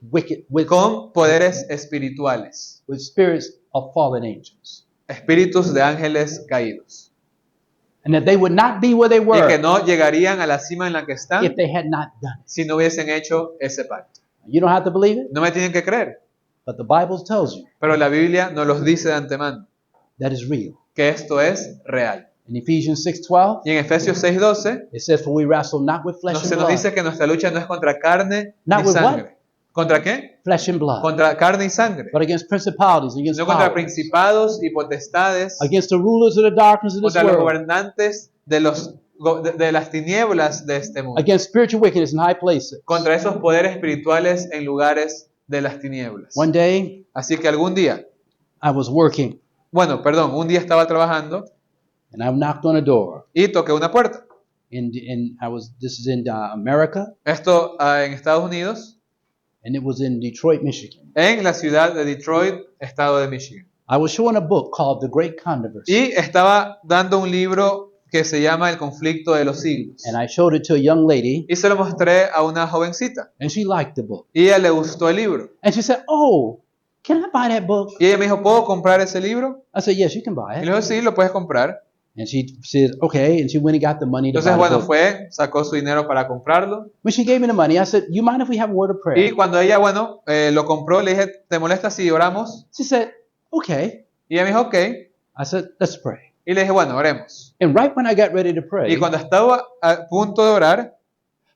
con poderes espirituales, with spirits of fallen angels, espíritus de ángeles caídos, and that they would not be where they y que were no llegarían a la cima en la que están if they had not done it. si no hubiesen hecho ese pacto. You don't have to believe it, No me tienen que creer, but the Bible tells you pero la Biblia nos los dice de antemano, that is real. que esto es real. In Ephesians 6:12, Y en Efesios 6:12 it says, "For we wrestle not with flesh se and nos blood, dice que nuestra lucha no es contra carne Not ni with sangre. ¿Contra qué? flesh and blood, Contra carne y sangre. but against principalities, against No contra powers, principados y potestades, against the rulers of the darkness of this contra los world, gobernantes de las tinieblas de este mundo, against spiritual wickedness in high places." contra esos poderes espirituales en lugares de las tinieblas. One day, Así que algún día, I was working un día estaba trabajando and I knocked on a door. y toqué una puerta. This is in America, Esto en Estados Unidos, and it was in Detroit, Michigan. en la ciudad de Detroit, estado de Michigan. I was showing a book called The Great Controversy, Y estaba dando un libro que se llama El conflicto de los siglos. and I showed it to a young lady, Y se lo mostré a una jovencita. and she liked the book. Y a ella le gustó el libro. And she said, "Oh, can I buy that book?" Y ella me dijo, ¿puedo comprar ese libro? I said, "Yes, you can buy Y it." le dijo, sí, lo puedes comprar. And she said, "Okay," and she went and got the money to Entonces, buy the bueno, book. fue, sacó su dinero para comprarlo. When she gave me the money, I said, "You mind if we have a word of Y prayer?" cuando ella, lo compró, le dije, ¿te molesta si oramos? She said, "Okay." Y ella me dijo, ok. I said, "Let's pray." Y le dije, bueno, oremos. And right when I got ready to pray, Y cuando estaba a punto de orar,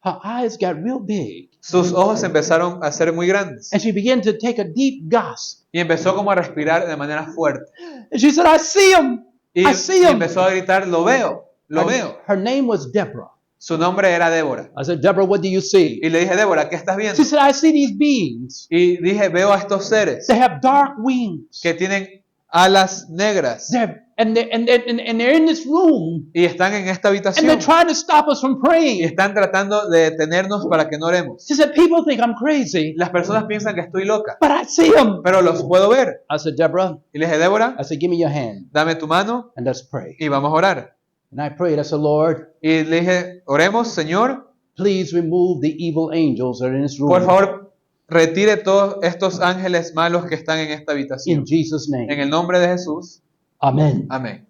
her eyes got real big, sus ojos empezaron a ser muy grandes. and she began to take a deep gasp. Y empezó como a respirar de manera fuerte. And she said, "I see him. Y I see him." empezó a gritar, lo veo, lo veo. Her name was Deborah. Su nombre era Débora. I said, "Deborah, what do you see?" Y le dije, Débora, ¿qué estás viendo? She said, "I see these beings. Y dije, veo a estos seres They have dark wings. que tienen alas negras They're in this room, y están en esta and habitación they're trying to stop us from y praying." están tratando de detenernos para que no oremos. She said, "People think I'm crazy, Las personas piensan que estoy loca, but I see them." pero los puedo ver. I said, "Deborah," Y le dije, Débora, I said, "give me your hand, dame tu mano and let's pray." y vamos a orar. And I prayed. I said, "Lord, Y le dije, oremos, Señor, please remove the evil angels that are in this room. por favor, retire todos estos ángeles malos que están en esta In habitación. Jesus' En name. el nombre de Jesús, Amen." amén.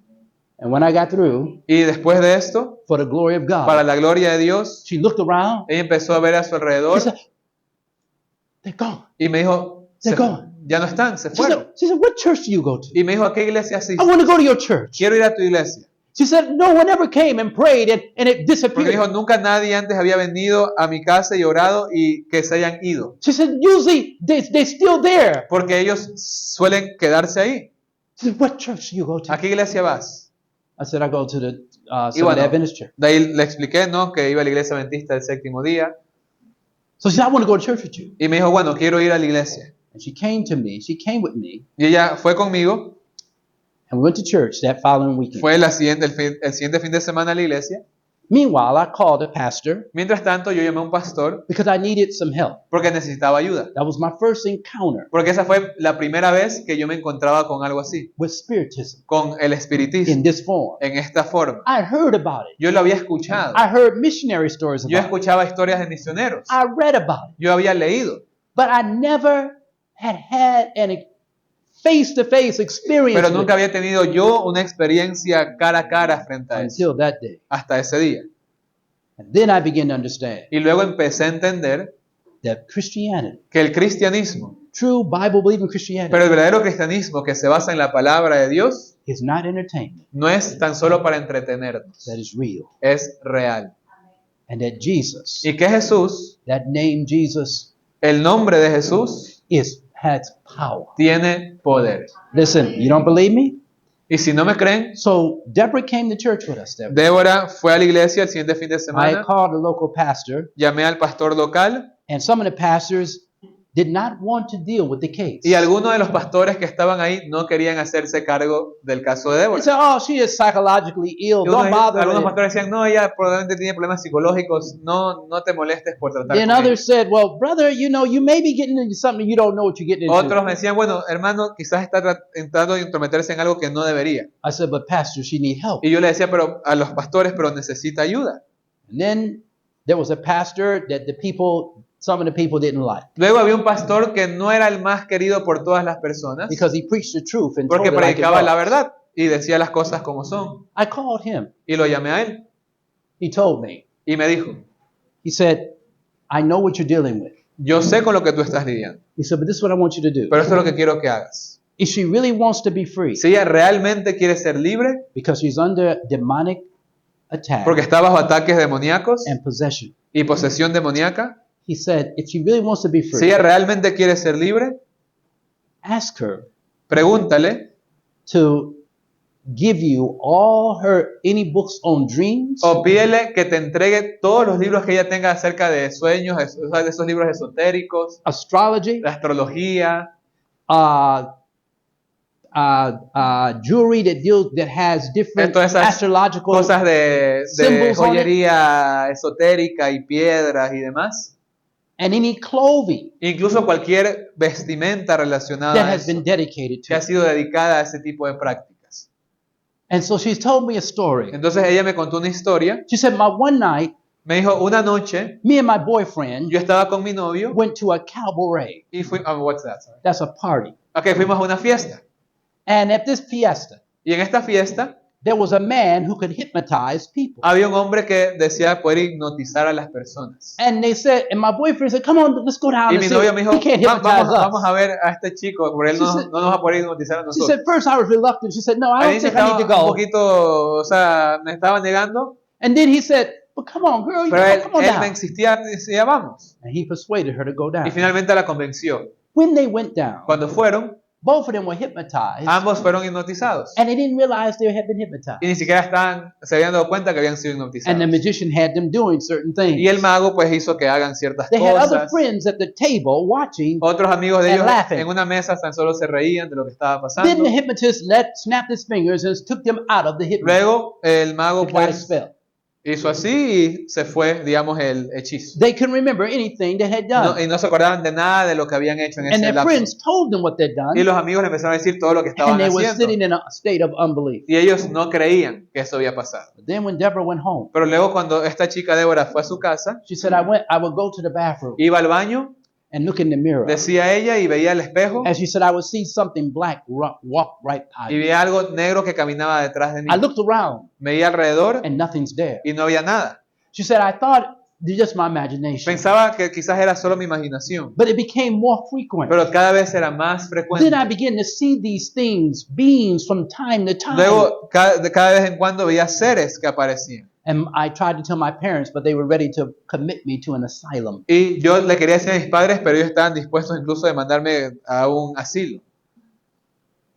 And when I got through, Y después de esto, for the glory of para God, la gloria de Dios, she looked around. ella empezó a ver a su She alrededor said, "They're gone." y me dijo, They're gone. ya no están, se She fueron. said, "What church do you go to?" Y me dijo, ¿a qué iglesia "I asistes? want to go to your church." Quiero ir a tu iglesia. She said, "No one ever came and prayed and it Porque disappeared." dijo, nunca nadie antes había venido a mi casa y orado y que se hayan ido. She said, "Usually they're still there." Porque ellos suelen quedarse ahí. She said, "What church do you go to?" ¿A qué iglesia vas? I said, "I go to the Y Seventh-day bueno, Adventist church." de ahí le expliqué, ¿no? Que iba a la iglesia adventista del séptimo día. So she said, "I want to go to church with you." Y me dijo, bueno, quiero ir a la iglesia. And she came to me. She came with me, Y ella fue conmigo. and we went to church that following weekend. Fue el siguiente fin de semana a la iglesia. Meanwhile, I called a pastor Mientras tanto, yo llamé a un pastor because I needed some help. porque necesitaba ayuda. That was my first encounter Porque esa fue la primera vez que yo me encontraba con algo así, with spiritism con el in espiritismo, this form. en esta forma. I heard about it. Yo lo había escuchado. I heard missionary stories Yo about it. escuchaba historias de misioneros. I read about it. Yo había leído. But I never had an face-to-face experience Pero with nunca it había tenido yo una experiencia cara a cara frente a eso. until that day. Hasta ese día. And then I began to understand Y luego empecé a entender that Christianity, que el cristianismo, true Bible-believing Christianity, pero el verdadero cristianismo que se basa en la palabra de Dios, is not entertainment. no es tan solo para entretenernos, That is real. es real. And that Jesus, Y que Jesús, that name Jesus, el nombre de Jesús, has power. tiene poder. Listen, you don't believe me? Y si no me creen, So Deborah came to church with us. Deborah. Débora fue a la iglesia el siguiente fin de I semana, called the local pastor, llamé al pastor local and some of the pastors did not want to deal with the case. y algunos de los pastores que estaban ahí no querían hacerse cargo del caso de They Débora. said, "Oh, she is psychologically ill. Y Don't bother algunos with it." pastores decían, no, ella probablemente tiene problemas psicológicos, no te molestes por tratar Then con ella. others said, "Well, brother, you may be getting into something you don't know what you're getting into." Otros me decían, bueno, hermano, quizás está tratando de intrometerse en algo que no debería. I said, "But pastor, she need help." Y yo le decía, pero a los pastores, pero necesita ayuda. And then there was a pastor that some of the people didn't like Luego había un pastor que no era el más querido por todas las personas because he preached the truth and porque told it like it predicaba la was. verdad y decía las cosas como son. I called him. Y lo llamé a él He told me. y me dijo, He said, "I know what you're dealing with." yo sé con lo que tú estás lidiando, He said, "But this is what I want you to do." pero esto es lo que quiero que hagas. If she really wants to be free Si ella realmente quiere ser libre, because she's under demonic attack porque está bajo ataques demoníacos and possession, y posesión demoníaca, he said, if she really wants to be si free, ella realmente quiere ser libre, ask her pregúntale to give you any books on dreams, o pídele que te entregue todos los libros que ella tenga acerca de sueños, o sea, de esos libros esotéricos, astrology, la astrología, jewelry that has different todas esas astrological cosas de symbols on it. joyería esotérica y piedras y demás. and any clothing Incluso cualquier vestimenta relacionada that a has eso, been dedicated que to ha it. sido dedicada a ese tipo de prácticas. And so she's told me a story. Entonces ella me contó una historia. She said, one night, Me dijo, una noche me and my boyfriend yo estaba con mi novio went to a cabaret. y what's that? Sorry. That's a party. Ok, fuimos a una fiesta. And at this fiesta, Y en esta fiesta there was a man who could hypnotize people. había un hombre que decía poder hipnotizar a las personas. And they said, and my boyfriend said, come on, let's go down Y and mi see. novio me dijo, He can't hypnotize vamos us. a ver a este chico, porque él no, She said- no nos va a poder hipnotizar a She nosotros. said, first I was reluctant. She said, no, I Al don't inicio think I need estaba to un go. poquito, o sea, me estaba negando, And then he said, but come on, girl, pero él, come on él me down. insistía, decía, vamos. And he persuaded her to go Y down. finalmente la convenció. When they went down, Cuando fueron, both of them were hypnotized. ambos fueron hipnotizados. And they didn't realize they had been hypnotized. Y ni siquiera se habían dado cuenta que habían sido And hipnotizados. the magician had them doing certain things. Y el mago pues hizo que hagan ciertas They had other cosas. friends at the table watching. Otros amigos de And ellos laughing. en una mesa tan solo se reían de lo que estaba Then pasando. the hypnotist snapped his fingers and took them out of the hypnosis. Luego el mago The guy's pues spell. hizo así y se fue, digamos, el hechizo. They couldn't remember anything they had done. Y no se acordaban de nada de lo que habían hecho en And ese their lapso. friends told them what they'd Y done. los amigos le empezaron a decir todo lo que estaban And they were haciendo. sitting in a state of unbelief. Y ellos no creían que eso había pasado. But then when Deborah went home, Pero luego cuando esta chica Débora fue a su casa, she said, I would go to the bathroom iba al baño, and look in the mirror. decía ella y veía el espejo And she said, I would see something black walk right by y me. veía algo negro que caminaba detrás de mí. I looked around Veía alrededor and nothing's there. y no había nada. She said, I thought it's just my imagination. Pensaba que quizás era solo mi imaginación, But it became more frequent. pero cada vez era más frecuente. Then I began to see these things, beings from time to time. Luego, cada vez en cuando veía seres que aparecían. And I tried to tell my parents, but they were ready to commit me to an asylum. Y yo le quería decir a mis padres, pero ellos estaban dispuestos incluso de mandarme a un asilo.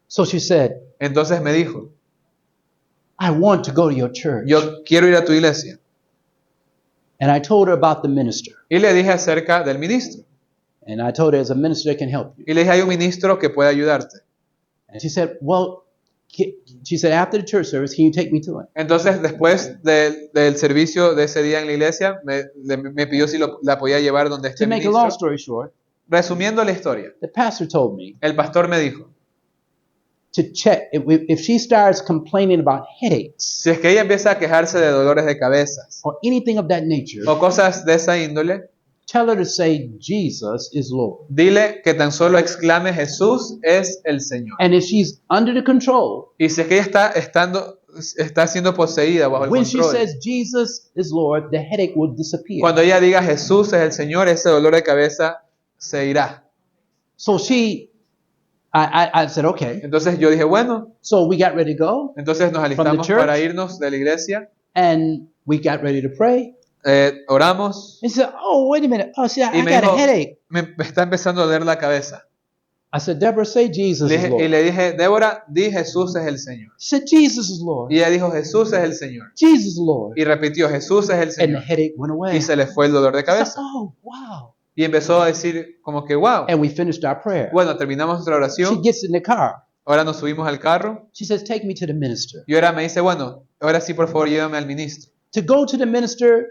So she said, Entonces me dijo, I want to go to your church. yo quiero ir a tu iglesia. And I told her about the minister. Y le dije acerca del ministro. And I told her, there's a minister that can help you. Y le dije, hay un ministro que puede ayudarte. And she said, well, She said, after the church service, can you take me to him? Entonces, después del servicio de ese día en la iglesia, me pidió si la podía llevar donde To esté el make a long ministro. story short, Resumiendo la historia, the pastor told me el pastor me dijo, to check if she starts complaining about headaches si es que ella empieza a quejarse de dolores de cabezas or anything of that nature, o cosas de esa índole, tell her to say Jesus is Lord. dile que tan solo exclame Jesús es el Señor. And if she's under the control, Y si es que ella está siendo poseída bajo el when she control, says Jesus is Lord, the headache will disappear. cuando ella diga Jesús es el Señor, ese dolor de cabeza se irá. So I said, okay. Entonces yo dije, bueno, So we got ready to go, entonces nos alistamos church? para irnos de la iglesia, and we got ready to pray. oramos, And she said, oh, wait a minute. Oh, see, I y me got a dijo, headache. me está empezando a doler la cabeza. I said, Deborah, say Jesus Y is Lord. le dije, Débora, di Jesús es el Señor. She said, Jesus is Lord. Y ella dijo, Jesús es el Señor. Jesus is Lord. Y repitió, Jesús es el And the Señor. headache went away. Y se le fue el dolor de I said, cabeza. oh, wow. Y empezó a decir como que, wow. And we finished our prayer. Bueno, terminamos nuestra She oración. gets in the car. Ahora nos subimos al carro. She says, take me to the minister. Y ahora me dice, bueno, ahora sí, por favor, llévame al ministro. To go to the minister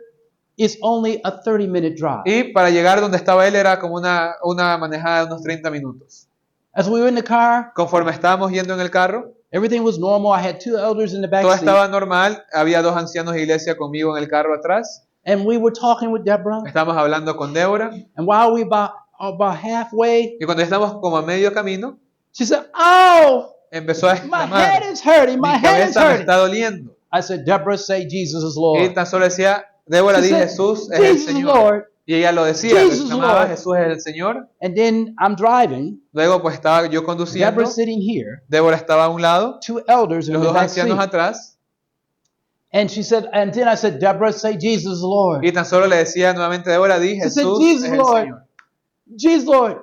is only a 30-minute drive. Y para llegar donde estaba él era como una manejada de unos 30 minutos. As we were in the car, Conforme estábamos yendo en el carro, everything was normal. I had 2 elders in the back todo seat. estaba normal. Había 2 ancianos de iglesia conmigo en el carro atrás. And we were talking with Deborah. Estábamos hablando con Débora. And while we about halfway, Y cuando estamos como a medio camino, she said, oh, empezó a my exclamar, head is hurting. mi My head is cabeza me hurting. está doliendo. I said, Deborah, say Jesus is Y Lord. tan solo decía, Débora, She di said, Jesús es el Jesus is Señor. Lord. Y ella lo decía, lo Jesus exclamaba, Lord. Jesús es el Señor. And then I'm driving. Luego pues estaba yo conduciendo, Deborah's sitting here. Débora estaba a un lado, 2 elders in los the 2 back ancianos seat. atrás, And she said, and then I said, Deborah, say Jesus is Lord. y tan solo le decía nuevamente, Débora, di She said, Jesús Jesus es el Lord. Señor. Jesus Lord.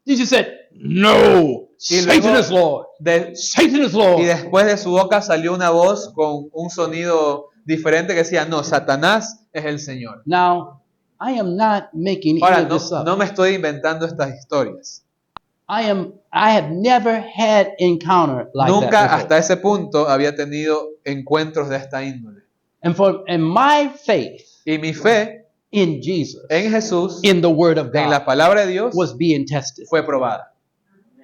Then she said, no, Y Satan luego is Lord. de- Satan is y Lord. después de su boca salió una voz con un sonido diferente que decía, no, Satanás es el Señor. Now, I am not making Ahora, any of this up. no me estoy inventando estas historias. I have never had encounter like Nunca that before. hasta ese punto había tenido encuentros de esta índole. And my faith Y mi fe in Jesus, en Jesús, in the Word of en la God, palabra de Dios, was being tested. fue probada.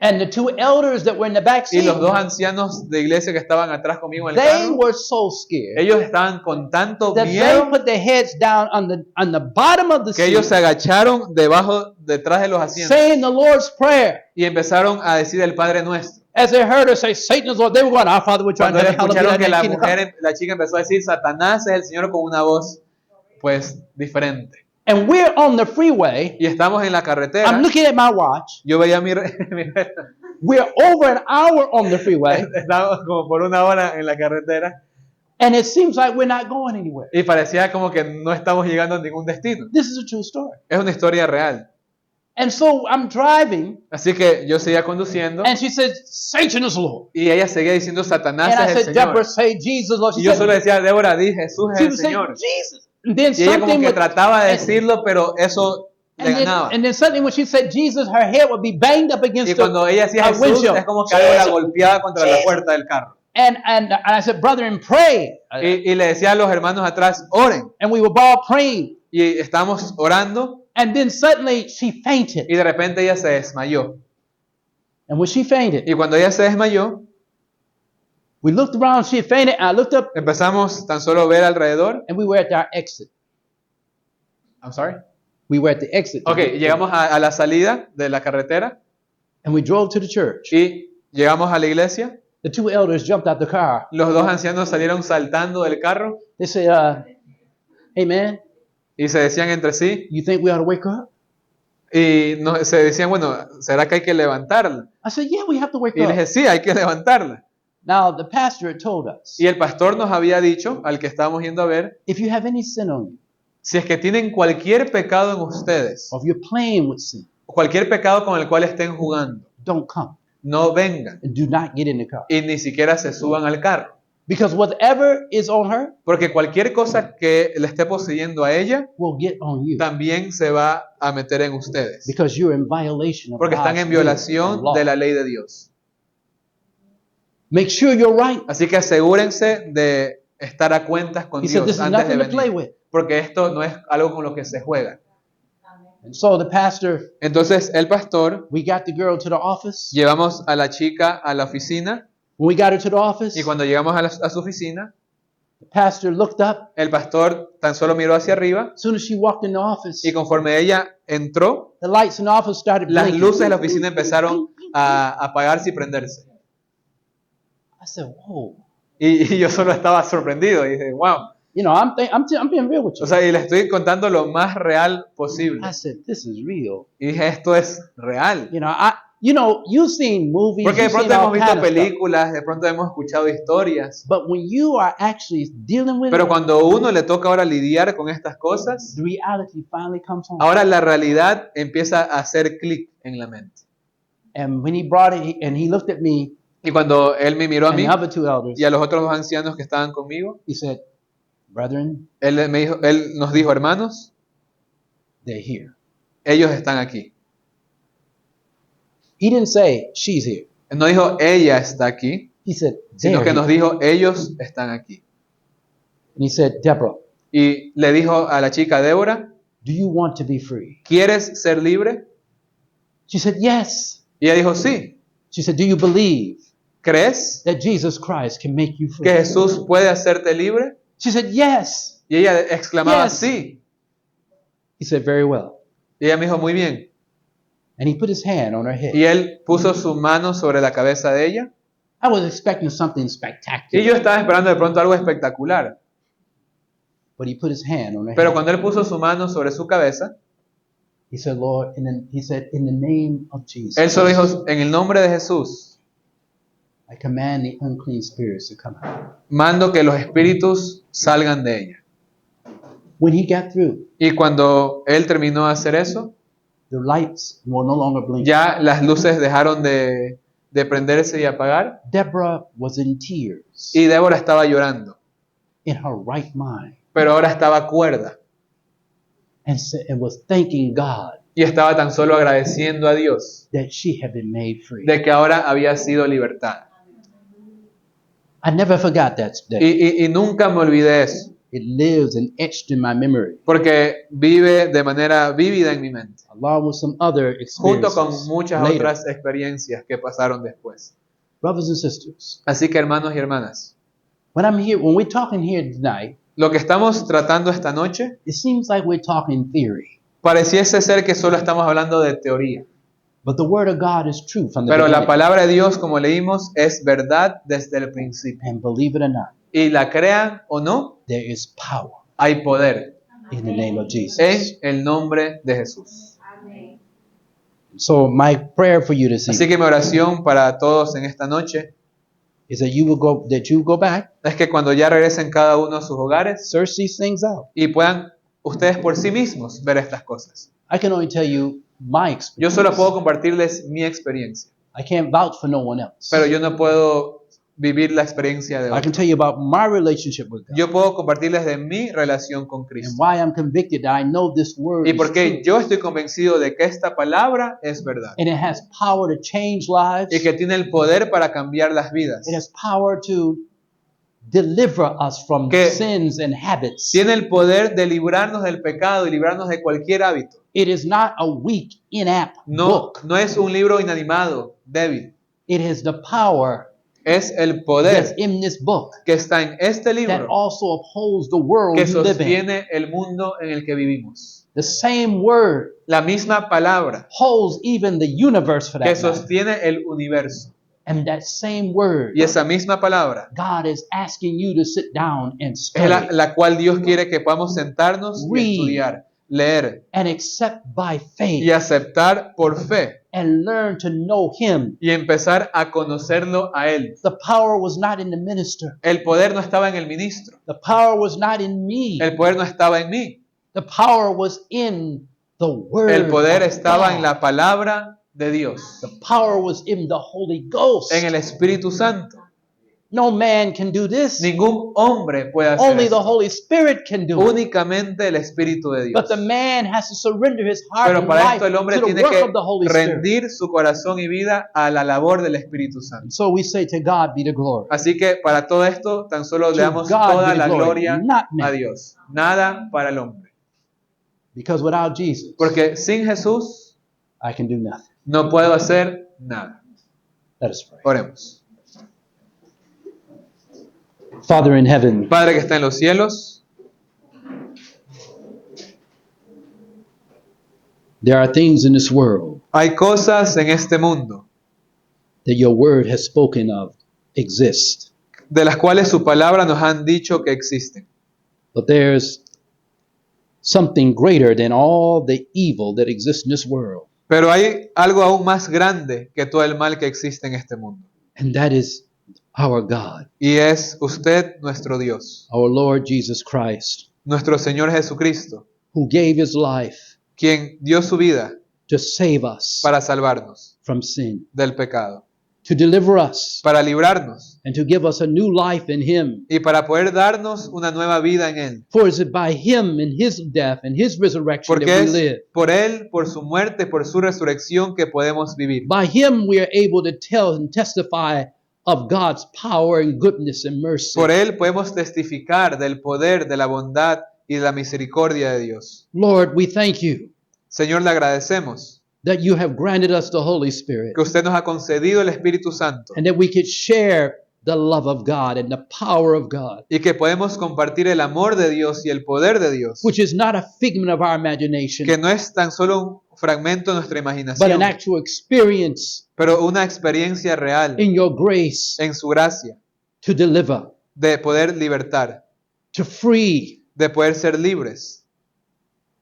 And the 2 elders that were in the back Y seat, los 2 ancianos de iglesia que estaban atrás conmigo en el they carro, were so scared ellos estaban con tanto that they miedo put their heads down on the bottom of the que ellos se seat, agacharon detrás de los asientos saying the Lord's Prayer. y empezaron a decir el Padre Nuestro. As they heard her say, Satan is Lord, they were going, Our Father which art in Cuando heaven, hallowed be escucharon thy que la name, thy kingdom come." la chica empezó a decir Satanás es el Señor con una voz pues diferente. And we're on the freeway. Y estamos en la carretera. I'm looking at my watch. Yo veía mi We're over an hour on the freeway. estábamos como por 1 hora en la carretera And it seems like we're not going anywhere. y parecía como que no estamos llegando a ningún destino. This is a true story. Es una historia real. And so I'm driving, Así que yo seguía conduciendo and she says, Satan is Lord. y ella seguía diciendo Satanás And I es el said, Señor. Deborah, say Jesus, Lord. She Y yo said, solo decía, Débora, di Jesús es she el would say, Señor. Jesus. And then Y ella como something que would, trataba de and- decirlo, pero eso le ganaba. and then suddenly when she said Jesus, her head would be banged up Y against cuando ella decía our Jesús, windshield. es como que algo la Jesus. golpeaba contra la Jesus. puerta del carro. And I said, brother, and pray. Y le decía a los hermanos atrás, oren. And we were all praying. Y estábamos orando And then suddenly she fainted. y de repente ella se desmayó. And when she fainted, Y cuando ella se desmayó, we looked around, she had fainted, and I looked up, empezamos tan solo a ver alrededor. and we were at our exit. I'm sorry. We were at the exit. Ok, llegamos a la salida de la carretera And we drove to the church. y llegamos a la iglesia. The 2 elders jumped out the car. Los 2 ancianos salieron saltando del carro They said, hey man, y se decían entre sí. you think we ought to wake her up? Y se decían, bueno, ¿será que hay que levantarla? I said, yeah, we have to wake Y her le dije, up. sí, hay que levantarla. Now, the pastor had told us, Y el pastor nos había dicho, al que estábamos yendo a ver, if you have any sin on you, si es que tienen cualquier pecado en ustedes, or if you're playing with sin, cualquier pecado con el cual estén jugando, don't come no vengan and do not get in the car. y ni siquiera se suban al carro. Because whatever is on her Porque cualquier cosa que le esté poseyendo a ella, will get on you. también se va a meter en ustedes. Because you're in violation of Porque están God's en will violación and law. de la ley de Dios. Make sure you're right. Así que asegúrense de estar a cuentas con He said, Dios this is antes de nothing to play venir. with. Porque esto no es algo con lo que se juega. And so the pastor, Entonces el pastor, we got the girl to the office. llevamos a la chica a la oficina When we got her to the office, y cuando llegamos a su oficina, the pastor looked up. el pastor tan solo miró hacia arriba As soon as she walked in the office, y conforme ella entró, the lights in the office started las blinking. luces de la oficina empezaron a apagarse y prenderse. I said, whoa. Y yo solo estaba sorprendido y dije, wow. You know, I'm being real with you. O sea, y le estoy contando lo más real posible. I said, this is real. Y dije, esto es real. You've seen movies, Porque de you've seen pronto all hemos visto kind of stuff. películas, de pronto hemos escuchado historias. But when you are actually dealing with Pero it, cuando a uno le toca ahora lidiar con estas cosas, the reality finally comes home. ahora la realidad empieza a hacer clic en la mente. And when he brought it, and he looked at me Y cuando él me miró a and mí the other two elders, y a los otros dos ancianos que estaban conmigo, he said, brethren, él nos dijo, hermanos, they're here. ellos están aquí. He didn't say, she's here. Él no dijo, ella está aquí, He said, sino they're que nos here. dijo, ellos están aquí. And he said, Deborah, Y le dijo a la chica Débora, do you want to be free? ¿quieres ser libre? She said, yes. Y ella dijo, sí. She said, do you believe ¿Crees that Jesus Christ can make you free? que Jesús puede hacerte libre? She said, yes. Y ella exclamaba, Yes. sí. He said, very well. Y ella me dijo, muy bien. And he put his hand on her head. Y él puso su mano sobre la cabeza de ella. I was expecting something Y spectacular. yo estaba esperando de pronto algo espectacular. But he put his hand on her Pero head. cuando él puso su mano sobre su cabeza, He said, Lord, he said, in the name of Jesus, él solo dijo, en el nombre de Jesús, I command the unclean spirits to come out. mando que los espíritus salgan de ella. When he got through, Y cuando él terminó de hacer eso, the lights were no longer blinking. ya las luces dejaron de prenderse y apagar. Deborah was in tears, Y Débora estaba llorando, in her right mind, pero ahora estaba cuerda. and was thanking God Y estaba tan solo agradeciendo a Dios that she had been made free. de que ahora había sido libertad. I never forgot that day. Y nunca me olvidé eso, It lives and etched in my memory, porque vive de manera vívida en mi mente, along with some other junto con experiences muchas later. otras experiencias que pasaron después. Brothers and sisters, Así que hermanos y hermanas, when we're talking here tonight, lo que estamos tratando esta noche it seems like we're talking theory, pareciese ser que solo estamos hablando de teoría, but the Word of God is true from the pero la beginning. palabra de Dios, como leímos, es verdad desde el principio. And believe it or not, Y la crean o no, there is power hay poder in the name of Jesus. en el nombre de Jesús. So my prayer for you this Así evening que mi oración para todos en esta noche is that you go back, es que cuando ya regresen cada uno a sus hogares search these things out. y puedan ustedes por sí mismos ver estas cosas. I can only tell you my Yo experience. solo puedo compartirles mi experiencia, I can't vouch for no one else. pero yo no puedo vivir la experiencia de I can otros. tell you about my relationship with God Yo puedo compartirles de mi relación con and Cristo why I'm convicted that I know this word y is por qué true, yo estoy convencido de que esta palabra es verdad and it has power to change lives. y que tiene el poder para cambiar las vidas. It has power to deliver us from Que sins and habits. Tiene el poder de librarnos del pecado y librarnos de cualquier hábito. It is not a weak, inept No, book. no es un libro inanimado, débil. It has the power Es el that's poder in this book que está en este that libro also upholds the world que you live in. sostiene el mundo en el que vivimos. The same word La misma palabra holds even the universe for que that matter. sostiene el universo. And that same word, Y esa misma palabra God is asking you to sit down and es study la cual Dios quiere que podamos sentarnos y Read. estudiar, leer and accept by faith y aceptar por fe and learn to know Him. y empezar a conocerlo a Él. The power was not in the minister. El poder no estaba en el ministro. The power was not in me. El poder no estaba en mí. The power was in the Word. El poder of estaba God. en la palabra de Dios, The power was in the Holy Ghost. en el Espíritu Santo. No man can do this. Ningún hombre puede hacer Only the esto. Holy Spirit can do it. Únicamente el Espíritu de Dios. But the man has to surrender his heart Pero and para life esto el hombre to the tiene work que of the Holy Spirit. rendir su corazón y vida a la labor del Espíritu Santo. So we say, to God be the glory. Así que para todo esto tan solo le To damos God toda be the la glory, gloria not a man. Dios. Nada para el hombre. Because without Jesus, Porque sin Jesús I can do nothing. no puedo hacer nada. Let us pray. Oremos. Father in heaven, Padre que está en los cielos, there are things in this world hay cosas en este mundo that your word has spoken of exist. de las cuales su palabra nos han dicho que existen. But there's something greater than all the evil that exists in this world. Pero hay algo aún más grande que todo el mal que existe en este mundo. And that is our God, Y es usted nuestro Dios, our Lord Jesus Christ, nuestro Señor Jesucristo, who gave his life quien dio su vida to save us para salvarnos from sin, del pecado, to deliver us, para librarnos and to give us a new life in him. y para poder darnos una nueva vida en Él. For is it by him and his death and his resurrection Porque that we es live? por Él, por su muerte, por su resurrección que podemos vivir. By him we are able to tell and testify of God's power and goodness and mercy. Por Él podemos testificar del poder, de la bondad y de la misericordia de Dios. Lord, we thank you Señor, le agradecemos that you have granted us the Holy Spirit que usted nos ha concedido el Espíritu Santo and that we could share the love of God and the power of God, y que podemos compartir el amor de Dios y el poder de Dios, which is not a figment of our imagination, que no es tan solo un fragmento de nuestra but an imaginación, actual experience pero una experiencia real in your grace en su gracia to deliver, de poder libertar, to free, de poder ser libres,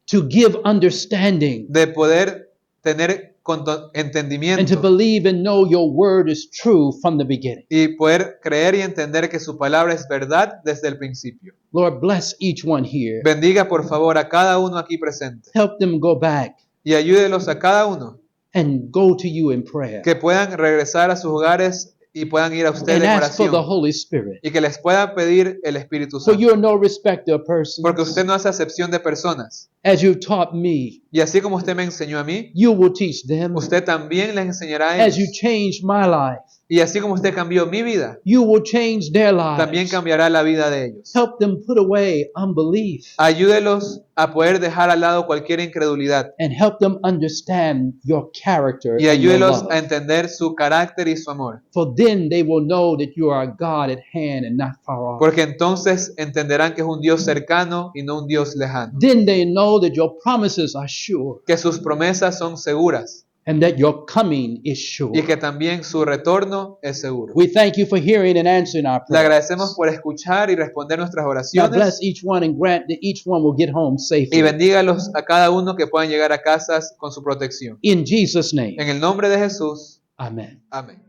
to give understanding, de poder tener and to entendimiento believe and know your word is true from the beginning. y poder creer y entender que su palabra es verdad desde el principio. Lord, bless each one here. Bendiga por favor a cada uno aquí presente Help them go back y ayúdelos a cada uno and go to you in prayer que puedan regresar a sus hogares y puedan ir a usted and en ask for the oración Holy Spirit. y que les puedan pedir el Espíritu For Santo. you are no respecter of persons. Porque usted no hace acepción de personas. As you taught me, Y así como usted me enseñó a mí, you will teach them. usted también les enseñará a As you ellos. changed my life, Y así como usted cambió mi vida, you will change their también lives. cambiará la vida de ellos. Help them put away unbelief Ayúdelos a poder dejar al lado cualquier incredulidad and help them understand your character y and your ayúdelos love. a entender su carácter y su amor. For then they will know that you are a God at hand and not far off. Porque entonces entenderán que es un Dios cercano y no un Dios lejano. Then they know that your promises are sure Que sus promesas son seguras and that your coming is sure. y que también su retorno es seguro. We thank you for hearing and answering our Le prayers. agradecemos por escuchar y responder nuestras Now oraciones bless each one and grant that each one will get home y safely. bendígalos a cada uno que puedan llegar a casas con su protección. In Jesus' name, En el nombre de Jesús, amen. amén.